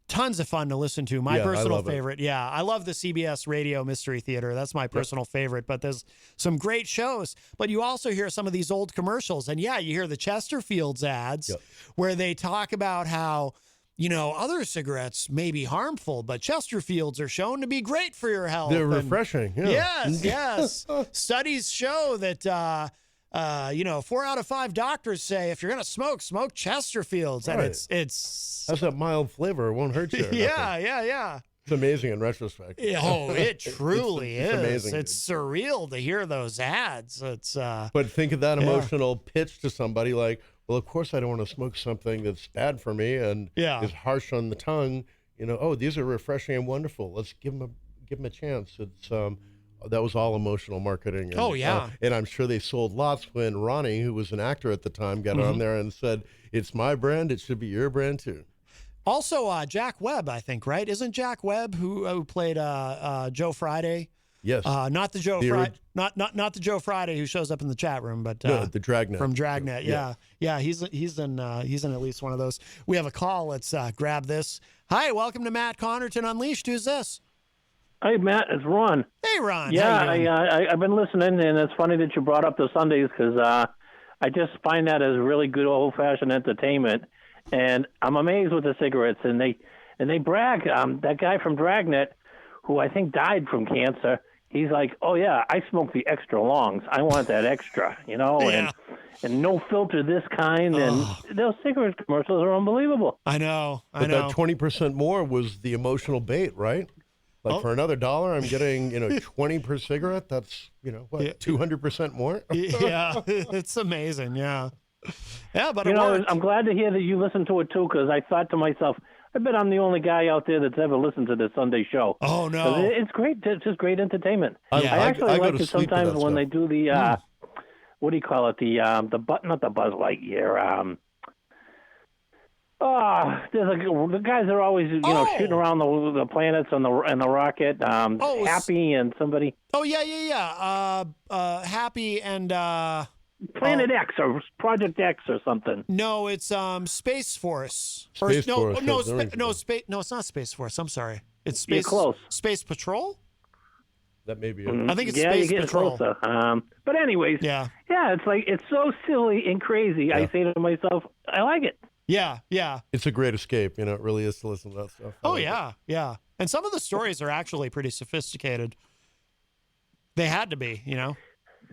tons of fun to listen to. My personal favorite. Yeah, I love the CBS Radio Mystery Theater. That's my personal favorite. But there's some great shows. But you also hear some of these old commercials, and you hear the Chesterfields ads where they talk about how, other cigarettes may be harmful, but Chesterfields are shown to be great for your health.
They're refreshing.
Yes. Studies show that 4 out of 5 doctors say if you're going to smoke Chesterfields. And it's
has that mild flavor. It won't hurt you.
Yeah.
It's amazing in retrospect.
It truly is.
Amazing.
It's surreal to hear those ads.
But think of that emotional pitch to somebody like, well, of course I don't want to smoke something that's bad for me and is harsh on the tongue. These are refreshing and wonderful. Let's give them a chance. It's that was all emotional marketing. And, and I'm sure they sold lots when Ronnie, who was an actor at the time, got on there and said, "It's my brand. It should be your brand too."
Also, Jack Webb, I think, right? Isn't Jack Webb who played Joe Friday?
Yes.
Not the Joe Friday, not the Joe Friday who shows up in the chat room, but
no, the Dragnet
from Dragnet. Yeah. He's in at least one of those. We have a call. Let's grab this. Hi, welcome to Matt Connarton Unleashed. Who's this?
Hey, Matt, it's Ron.
Hey, Ron.
Yeah, I've been listening, and it's funny that you brought up the Sundays because I just find that as really good old-fashioned entertainment, and I'm amazed with the cigarettes, and they brag. That guy from Dragnet, who I think died from cancer, he's like, "Oh yeah, I smoke the extra longs. I want that extra, and no filter this kind." And those cigarette commercials are unbelievable.
I know.
But that 20% more was the emotional bait, right? Like for another $1, I'm getting 20 per cigarette. That's 200% more.
Yeah, it's amazing. Yeah, but
I'm glad to hear that you listen to it too, because I thought to myself, I bet I'm the only guy out there that's ever listened to the Sunday show.
Oh no,
it's great. It's just great entertainment.
I
actually like it
sometimes
when they do the what do you call it? The not the Buzz Lightyear. The guys are always shooting around the planets and the rocket. Happy and somebody.
Oh yeah. Happy and
Planet X or Project X or something.
No, it's Space Force.
Space Force.
No, it's not Space Force. I'm sorry. It's Space.
You're close.
Space Patrol.
That may be it.
I think it's Space Patrol.
Closer. But anyways, it's like it's so silly and crazy. I say to myself, I like it.
Yeah.
It's a great escape. It really is to listen to that stuff.
Yeah. And some of the stories are actually pretty sophisticated. They had to be,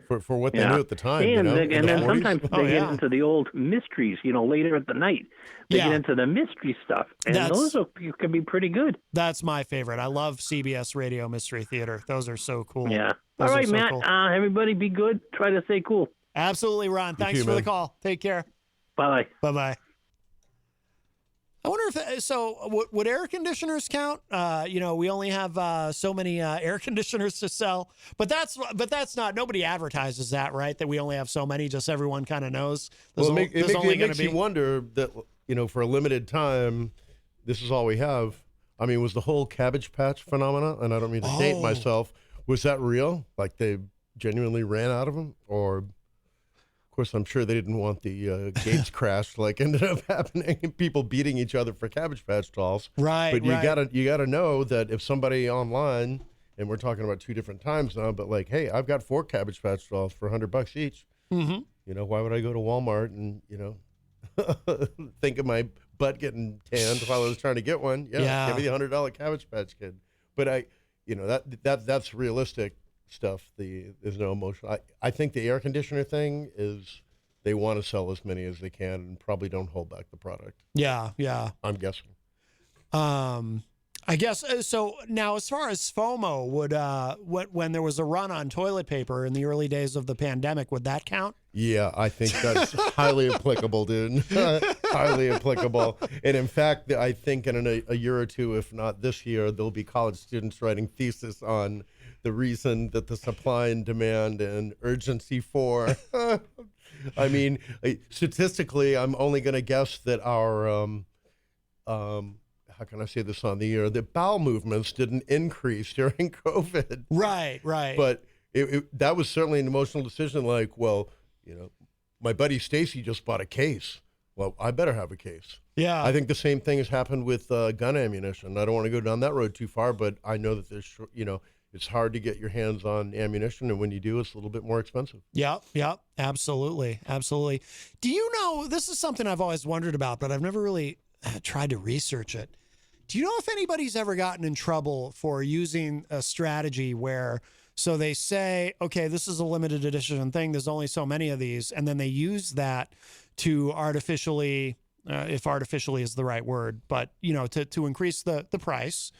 For what they knew at the time.
And then sometimes they get into the old mysteries, later at the night. They get into the mystery stuff. And those can be pretty good.
That's my favorite. I love CBS Radio Mystery Theater. Those are so cool.
Yeah. All right, Matt. Cool. Everybody be good. Try to stay cool.
Absolutely, Ron. Thanks for the call. Take care.
Bye.
Bye-bye. I wonder if would air conditioners count? We only have so many air conditioners to sell, but that's not. Nobody advertises that, right? That we only have so many. Just everyone kind of knows.
It makes you wonder that for a limited time, this is all we have. I mean, was the whole Cabbage Patch phenomena? And I don't mean to date myself. Was that real? Like they genuinely ran out of them, or? Of course, I'm sure they didn't want the gates crashed like ended up happening, and people beating each other for Cabbage Patch dolls.
Right,
But
right.
you gotta know that if somebody online, and we're talking about two different times now, but like, hey, I've got 4 Cabbage Patch dolls for $100 each.
Mm-hmm.
You know, why would I go to Walmart and think of my butt getting tanned while I was trying to get one? Yeah. Give me the $100 Cabbage Patch Kid. But that's realistic stuff. There's no emotion. I think the air conditioner thing is they want to sell as many as they can and probably don't hold back the product.
Yeah, yeah.
I'm guessing.
I guess so. Now, as far as FOMO, when there was a run on toilet paper in the early days of the pandemic, would that count?
Yeah, I think that's highly applicable, dude. Highly applicable. And in fact, I think in a year or two, if not this year, there'll be college students writing thesis on the reason that the supply and demand and urgency for. I mean, statistically, I'm only going to guess that our how can I say this on the air? The bowel movements didn't increase during COVID.
Right, right.
But that was certainly an emotional decision. Like, well, my buddy Stacy just bought a case. Well, I better have a case.
Yeah.
I think the same thing has happened with gun ammunition. I don't want to go down that road too far, but I know that there's, it's hard to get your hands on ammunition, and when you do, it's a little bit more expensive.
Yep, absolutely, absolutely. Do you know, this is something I've always wondered about, but I've never really tried to research it. Do you know if anybody's ever gotten in trouble for using a strategy where, so they say, okay, this is a limited edition thing, there's only so many of these, and then they use that to artificially, if artificially is the right word, but, to increase the price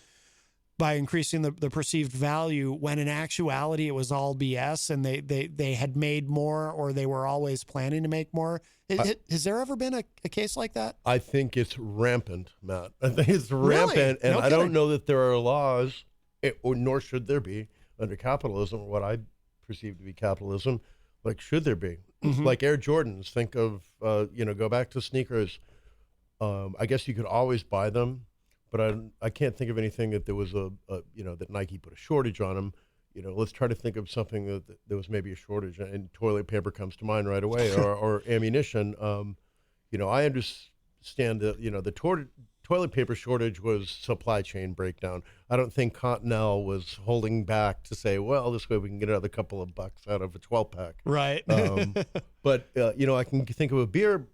by increasing the perceived value, when in actuality it was all BS and they had made more, or they were always planning to make more? Has there ever been a case like that?
I think it's rampant, Matt. I think it's rampant,
Really?
and
No
I don't
kidding.
know that there are laws, or nor should there be, under capitalism, or what I perceive to be capitalism. Like, should there be?
Mm-hmm.
Like Air Jordans, think of, go back to sneakers. I guess you could always buy them, but I can't think of anything that there was that Nike put a shortage on them. Let's try to think of something that there was maybe a shortage, and toilet paper comes to mind right away, or ammunition. I understand that, the toilet paper shortage was supply chain breakdown. I don't think Continental was holding back to say, well, this way we can get another couple of bucks out of a 12-pack.
Right.
But I can think of a beer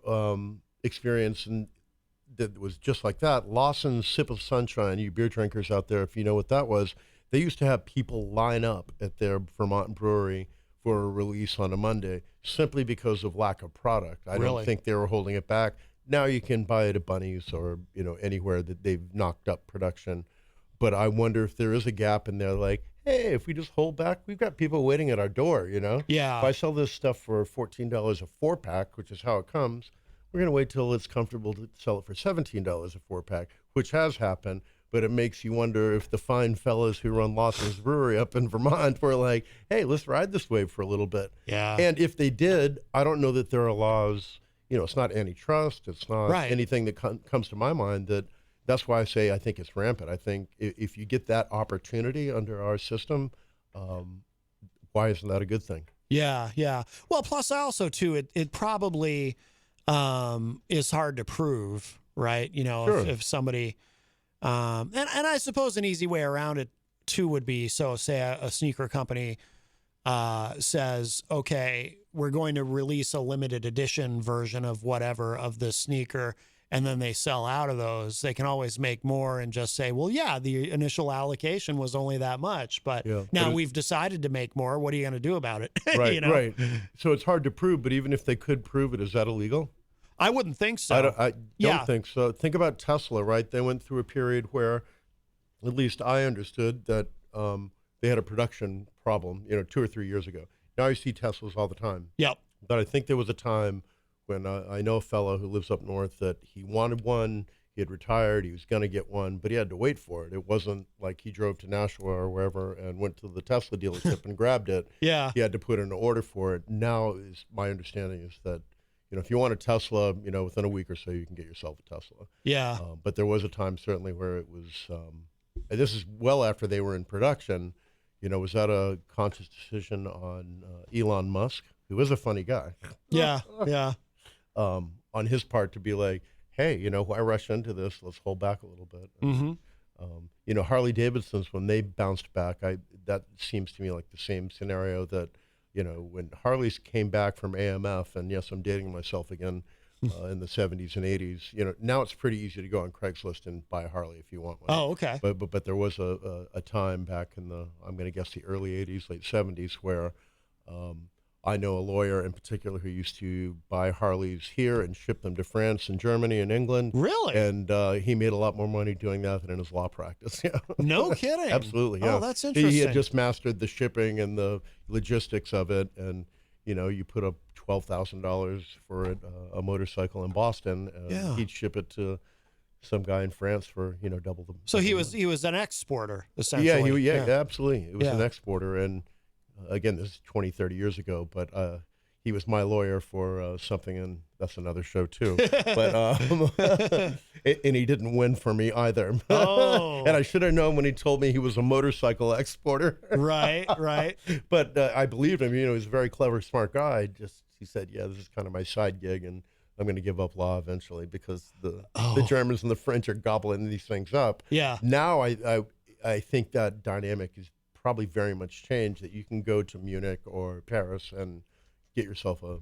experience and that was just like that. Lawson's Sip of Sunshine, you beer drinkers out there, if you know what that was, they used to have people line up at their Vermont brewery for a release on a Monday simply because of lack of product. I don't think they were holding it back. Now you can buy it at Bunny's or, anywhere that they've knocked up production. But I wonder if there is a gap in there, like, hey, if we just hold back, we've got people waiting at our door,
Yeah.
If I sell this stuff for $14 a 4-pack, which is how it comes, we're going to wait till it's comfortable to sell it for $17 a 4-pack, which has happened. But it makes you wonder if the fine fellas who run Lawson's Brewery up in Vermont were like, hey, let's ride this wave for a little bit.
Yeah.
And if they did, I don't know that there are laws, it's not antitrust. It's not anything that comes to my mind. That's why I say I think it's rampant. I think if you get that opportunity under our system, why isn't that a good thing?
Yeah, yeah. Well, plus also, too, it probably is hard to prove, right?
Sure.
If somebody... and I suppose an easy way around it too would be, so say a sneaker company says, okay, we're going to release a limited edition version of whatever of the sneaker, and then they sell out of those. They can always make more and just say, well, yeah, the initial allocation was only that much, but now we've decided to make more. What are you going to do about it?
Right, right. So it's hard to prove, but even if they could prove it, is that illegal?
I wouldn't think so.
I don't think so. Think about Tesla, right? They went through a period where, at least I understood, that they had a production problem, 2 or 3 years ago. Now you see Teslas all the time.
Yep.
But I think there was a time when I know a fellow who lives up north that he wanted one. He had retired. He was going to get one, but he had to wait for it. It wasn't like he drove to Nashua or wherever and went to the Tesla dealership and grabbed it.
Yeah.
He had to put in an order for it. Now, is my understanding is that, if you want a Tesla, within a week or so, you can get yourself a Tesla.
Yeah.
But there was a time certainly where it was, and this is well after they were in production, was that a conscious decision on Elon Musk, who is a funny guy?
Yeah, yeah.
On his part to be like, hey, why rush into this? Let's hold back a little bit.
Mm-hmm.
Harley Davidson's, when they bounced back, that seems to me like the same scenario that, when Harleys came back from AMF, and yes, I'm dating myself again, in the 70s and 80s, now it's pretty easy to go on Craigslist and buy a Harley if you want one.
Oh, okay.
But there was a time back in I'm going to guess the early 80s, late 70s, where I know a lawyer in particular who used to buy Harleys here and ship them to France and Germany and England.
Really?
And he made a lot more money doing that than in his law practice. Yeah.
No kidding.
Absolutely. Yeah.
Oh, that's interesting.
He had just mastered the shipping and the logistics of it. And, you put up $12,000 for a motorcycle in Boston, and he'd ship it to some guy in France for, double the.
So he was an exporter, essentially.
Yeah, absolutely. It was an exporter. And again, this is 20, 30 years ago, but he was my lawyer for something, and that's another show too. But and he didn't win for me either.
Oh.
And I should have known when he told me he was a motorcycle exporter.
Right.
But I believed him. He's a very clever, smart guy. He said, yeah, this is kind of my side gig, and I'm going to give up law eventually because the Germans and the French are gobbling these things up.
Yeah.
Now I think that dynamic is probably very much changed, that you can go to Munich or Paris and get yourself a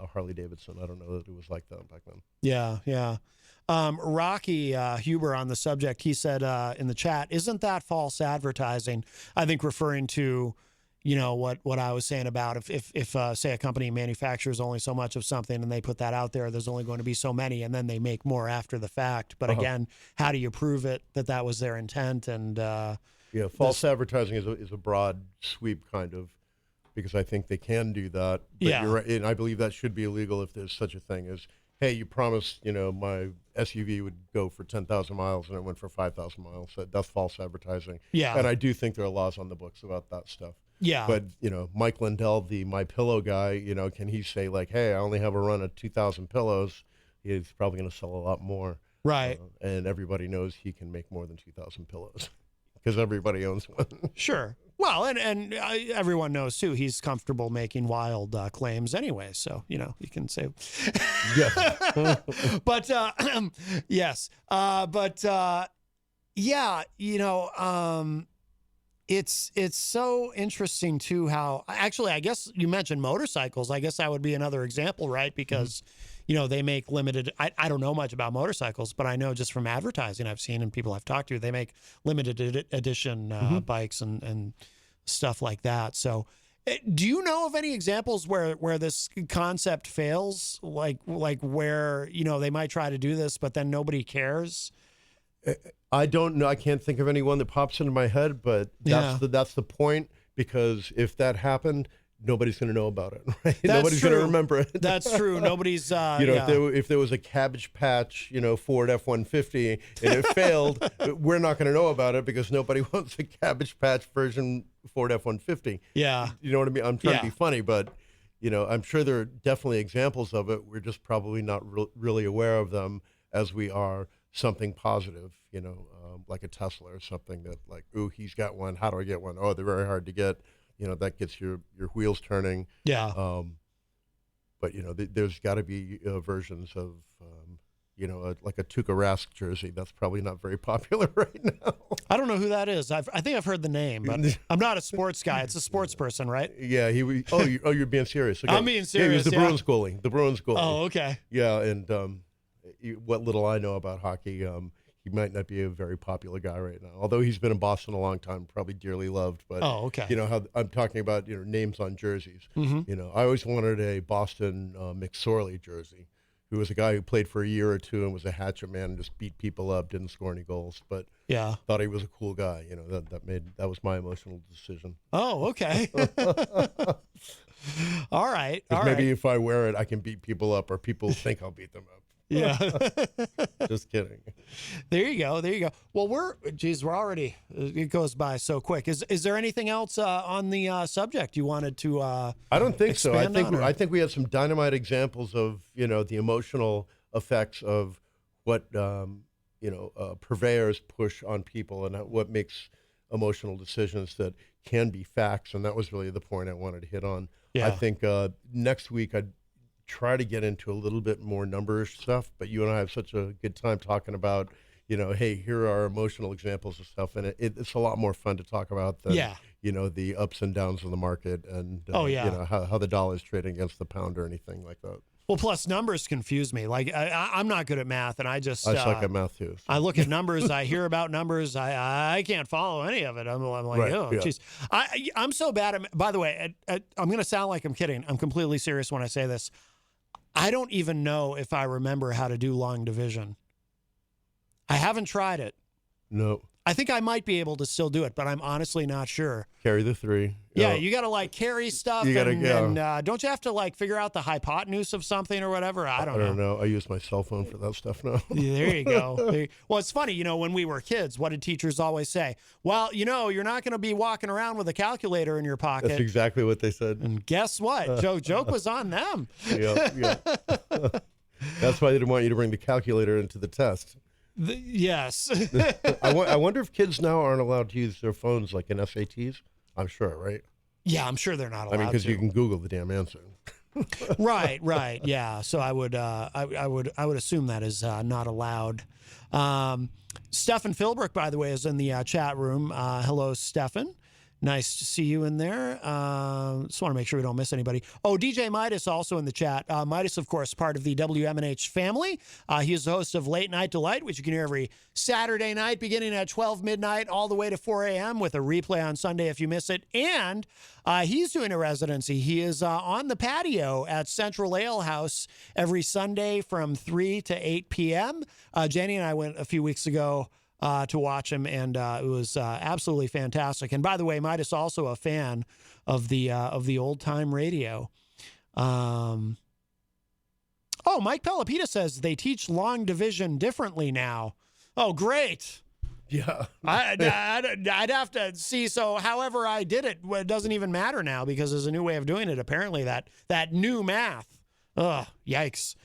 Harley Davidson. I don't know that it was like that back then.
Yeah. Rocky Huber on the subject, he said in the chat, isn't that false advertising? I think referring to, what I was saying about if say a company manufactures only so much of something and they put that out there's only going to be so many, and then they make more after the fact. But again, how do you prove it that was their intent? And
false advertising is a broad sweep kind of, because I think they can do that. But you're right, and I believe that should be illegal if there's such a thing as, hey, you promised, my SUV would go for 10,000 miles and it went for 5,000 miles. That's false advertising.
Yeah.
And I do think there are laws on the books about that stuff.
Yeah.
But, Mike Lindell, the My Pillow guy, can he say like, hey, I only have a run of 2,000 pillows? He's probably going to sell a lot more.
Right.
And everybody knows he can make more than 2,000 pillows because everybody owns one.
Sure. Well, and everyone knows too, he's comfortable making wild claims anyway. So, you can say,
yeah.
But, yes. It's so interesting too, how actually, I guess you mentioned motorcycles. I guess that would be another example, right? Because, they make limited, I don't know much about motorcycles, but I know just from advertising I've seen and people I've talked to, they make limited edition bikes and stuff like that. So do you know of any examples where this concept fails? Like where, they might try to do this, but then nobody cares?
I don't know. I can't think of anyone that pops into my head, but that's the point, because if that happened, nobody's going to know about it. Right? Nobody's going to remember it.
That's true. Nobody's.
If there was a Cabbage Patch, Ford F-150 and it failed, we're not going to know about it because nobody wants a Cabbage Patch version Ford F-150.
Yeah.
You know what I mean? I'm trying to be funny, but I'm sure there are definitely examples of it. We're just probably not really aware of them as we are something positive, like a Tesla or something that like, ooh, he's got one. How do I get one? Oh, they're very hard to get. That gets your wheels turning.
Yeah.
But, there's got to be versions of, like a Tuukka Rask jersey. That's probably not very popular right now.
I don't know who that is. I think I've heard the name, but I'm not a sports guy. It's a sports person, right?
Yeah. You're being serious. Okay.
I'm being serious.
Yeah, he was the Bruins goalie. The Bruins goalie.
Oh, okay.
Yeah, and what little I know about hockey, he might not be a very popular guy right now. Although he's been in Boston a long time, probably dearly loved. But
okay.
How I'm talking about, names on jerseys.
Mm-hmm.
I always wanted a Boston McSorley jersey, who was a guy who played for a year or two and was a hatchet man and just beat people up, didn't score any goals, but thought he was a cool guy. That was my emotional decision.
Oh, okay. All right.
Maybe if I wear it, I can beat people up, or people think I'll beat them up.
Yeah.
Just kidding.
There you go. Well, we're already, it goes by so quick. Is there anything else on the subject you wanted to I
don't think so. I think we had some dynamite examples of, the emotional effects of what, purveyors push on people and what makes emotional decisions that can be facts, and that was really the point I wanted to hit on.
Yeah.
I think next week I'd try to get into a little bit more numberish stuff, but you and I have such a good time talking about, hey, here are emotional examples of stuff, and it's a lot more fun to talk about than, the ups and downs of the market and, how the dollar is trading against the pound or anything like that.
Well, plus numbers confuse me. Like I'm not good at math, and I suck
at math too. So.
I look at numbers, I hear about numbers, I can't follow any of it. I'm like, geez. I'm so bad at. By the way, I'm going to sound like I'm kidding. I'm completely serious when I say this. I don't even know if I remember how to do long division. I haven't tried it.
No.
I think I might be able to still do it, but I'm honestly not sure.
Carry the 3.
Yeah, you got to carry stuff, and don't you have to figure out the hypotenuse of something or whatever? I don't know.
I use my cell phone for that stuff now.
There you go. Well, it's funny, when we were kids, what did teachers always say? Well, you're not going to be walking around with a calculator in your pocket.
That's exactly what they said.
And guess what? Joke was on them.
Yeah. That's why they didn't want you to bring the calculator into the test.
Yes.
I wonder if kids now aren't allowed to use their phones like in SATs. I'm sure, right?
Yeah, I'm sure they're not allowed
because
to.
you can Google the damn answer.
Right. Yeah. So I would assume that is not allowed. Stefan Philbrook, by the way, is in the chat room. Hello, Stefan. Nice to see you in there. Just want to make sure we don't miss anybody. Oh, DJ Midas also in the chat. Midas, of course, part of the WMNH family. He is the host of Late Night Delight, which you can hear every Saturday night beginning at 12 midnight all the way to 4 a.m. with a replay on Sunday if you miss it. And he's doing a residency. He is on the patio at Central Ale House every Sunday from 3 to 8 p.m. Jenny and I went a few weeks ago to watch him, and it was absolutely fantastic. And by the way, Midas also a fan of the old time radio. Oh, Mike Pelopita says they teach long division differently now. Oh, great.
Yeah.
I'd have to see. So however I did it, it doesn't even matter now because there's a new way of doing it. Apparently that new math. Ugh, yikes.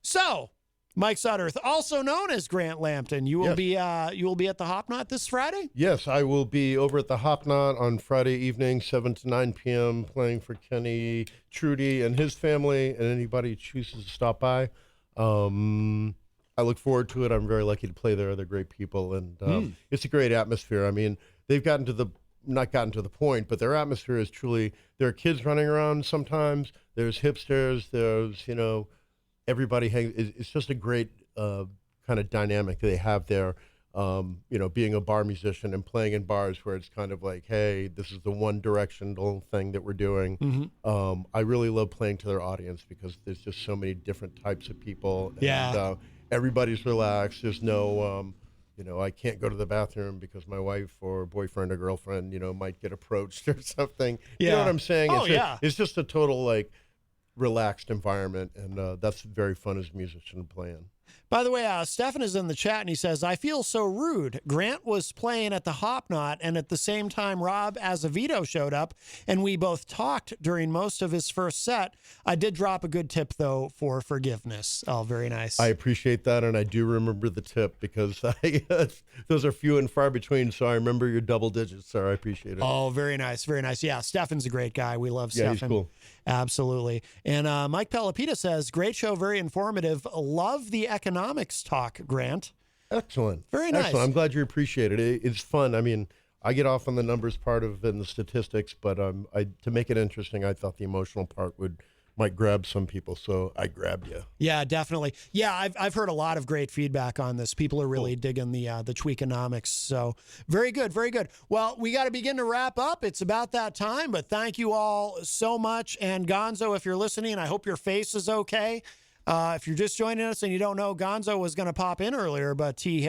So Mike Sudderth, also known as Grant Lampton, you will be at the Hop Knot this Friday?
Yes, I will be over at the Hop Knot on Friday evening, 7 to 9 p.m., playing for Kenny Trudy and his family, and anybody who chooses to stop by. I look forward to it. I'm very lucky to play there. They're great people, and it's a great atmosphere. I mean, they've not gotten to the point, but their atmosphere is truly, there are kids running around sometimes, there's hipsters, there's, everybody it's just a great kind of dynamic they have there. Being a bar musician and playing in bars where it's kind of like, hey, this is the one directional thing that we're doing. Mm-hmm. I really love playing to their audience because there's just so many different types of people.
Yeah.
And, everybody's relaxed. There's no, I can't go to the bathroom because my wife or boyfriend or girlfriend, might get approached or something.
Yeah.
You know what I'm saying?
Oh,
It's just a total relaxed environment, and that's very fun as a musician to play in.
By the way, Stefan is in the chat, and he says, I feel so rude. Grant was playing at the Hop Knot, and at the same time, Rob Azevedo showed up, and we both talked during most of his first set. I did drop a good tip, though, for forgiveness. Oh, very nice.
I appreciate that, and I do remember the tip because those are few and far between, so I remember your double digits, sir. I appreciate it.
Oh, very nice, very nice. Yeah, Stefan's a great guy. We love Stefan.
Yeah, he's cool.
Absolutely. And Mike Pelopita says, great show, very informative. Love the economics talk, Grant.
Very
Very nice.
Excellent. I'm glad you appreciate it. It's fun. I mean, I get off on the numbers part of and the statistics, but to make it interesting, I thought the emotional part might grab some people, so I grabbed you.
Yeah, definitely. Yeah, I've heard a lot of great feedback on this. People are really digging the Tweakonomics. So very good, very good. Well, we got to begin to wrap up. It's about that time, but thank you all so much. And Gonzo, if you're listening, I hope your face is okay. If you're just joining us and you don't know, Gonzo was going to pop in earlier, but he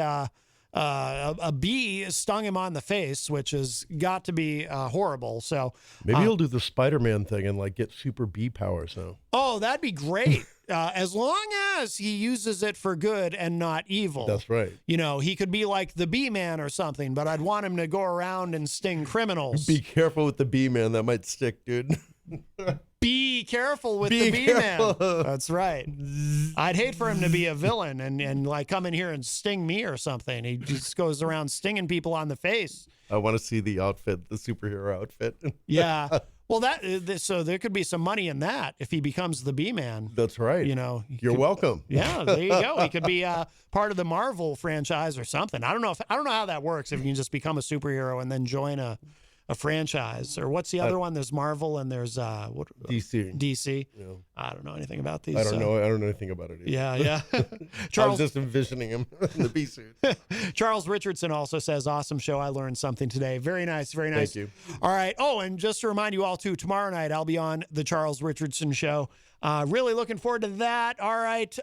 a bee stung him on the face, which has got to be horrible. So
maybe he'll do the Spider-Man thing and get super bee powers now.
Oh, that'd be great. As long as he uses it for good and not evil.
That's right.
He could be like the bee man or something, but I'd want him to go around and sting criminals.
Be careful with the bee man. That might stick, dude.
Be careful with the B-Man. That's right. I'd hate for him to be a villain and like come in here and sting me or something. He just goes around stinging people on the face.
I want to see the outfit, the superhero outfit.
Yeah. Well, so there could be some money in that if he becomes the B-Man.
That's right. You're welcome.
Yeah, there you go. He could be part of the Marvel franchise or something. I don't know how that works. If you can just become a superhero and then join a franchise, or what's the other one? There's Marvel and there's
DC.
DC.
Yeah.
I don't know anything about these.
I don't know anything about it either.
Yeah.
I
Charles,
was just envisioning him in the bee suit.
Charles Richardson also says, awesome show. I learned something today. Very nice. Very nice.
Thank you.
All right. Oh, and just to remind you all too, tomorrow night I'll be on the Charles Richardson show. Really looking forward to that. All right.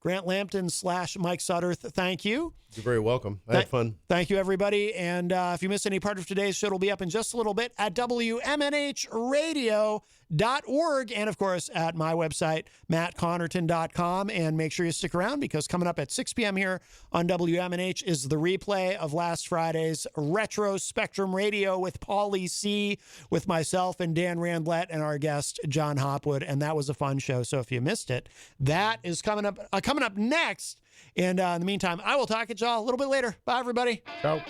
Grant Lampton / Mike Sudderth, thank you.
You're very welcome. I had fun.
Thank you, everybody. And if you missed any part of today's show, it'll be up in just a little bit at WMNHradio.org and, of course, at my website, mattconnarton.com. And make sure you stick around because coming up at 6 p.m. here on WMNH is the replay of last Friday's Retro Spectrum Radio with Pauly C, with myself and Dan Randlett and our guest, John Hopwood. And that was a fun show. So if you missed it, that is coming up next. And in the meantime, I will talk at y'all a little bit later. Bye, everybody.
Ciao.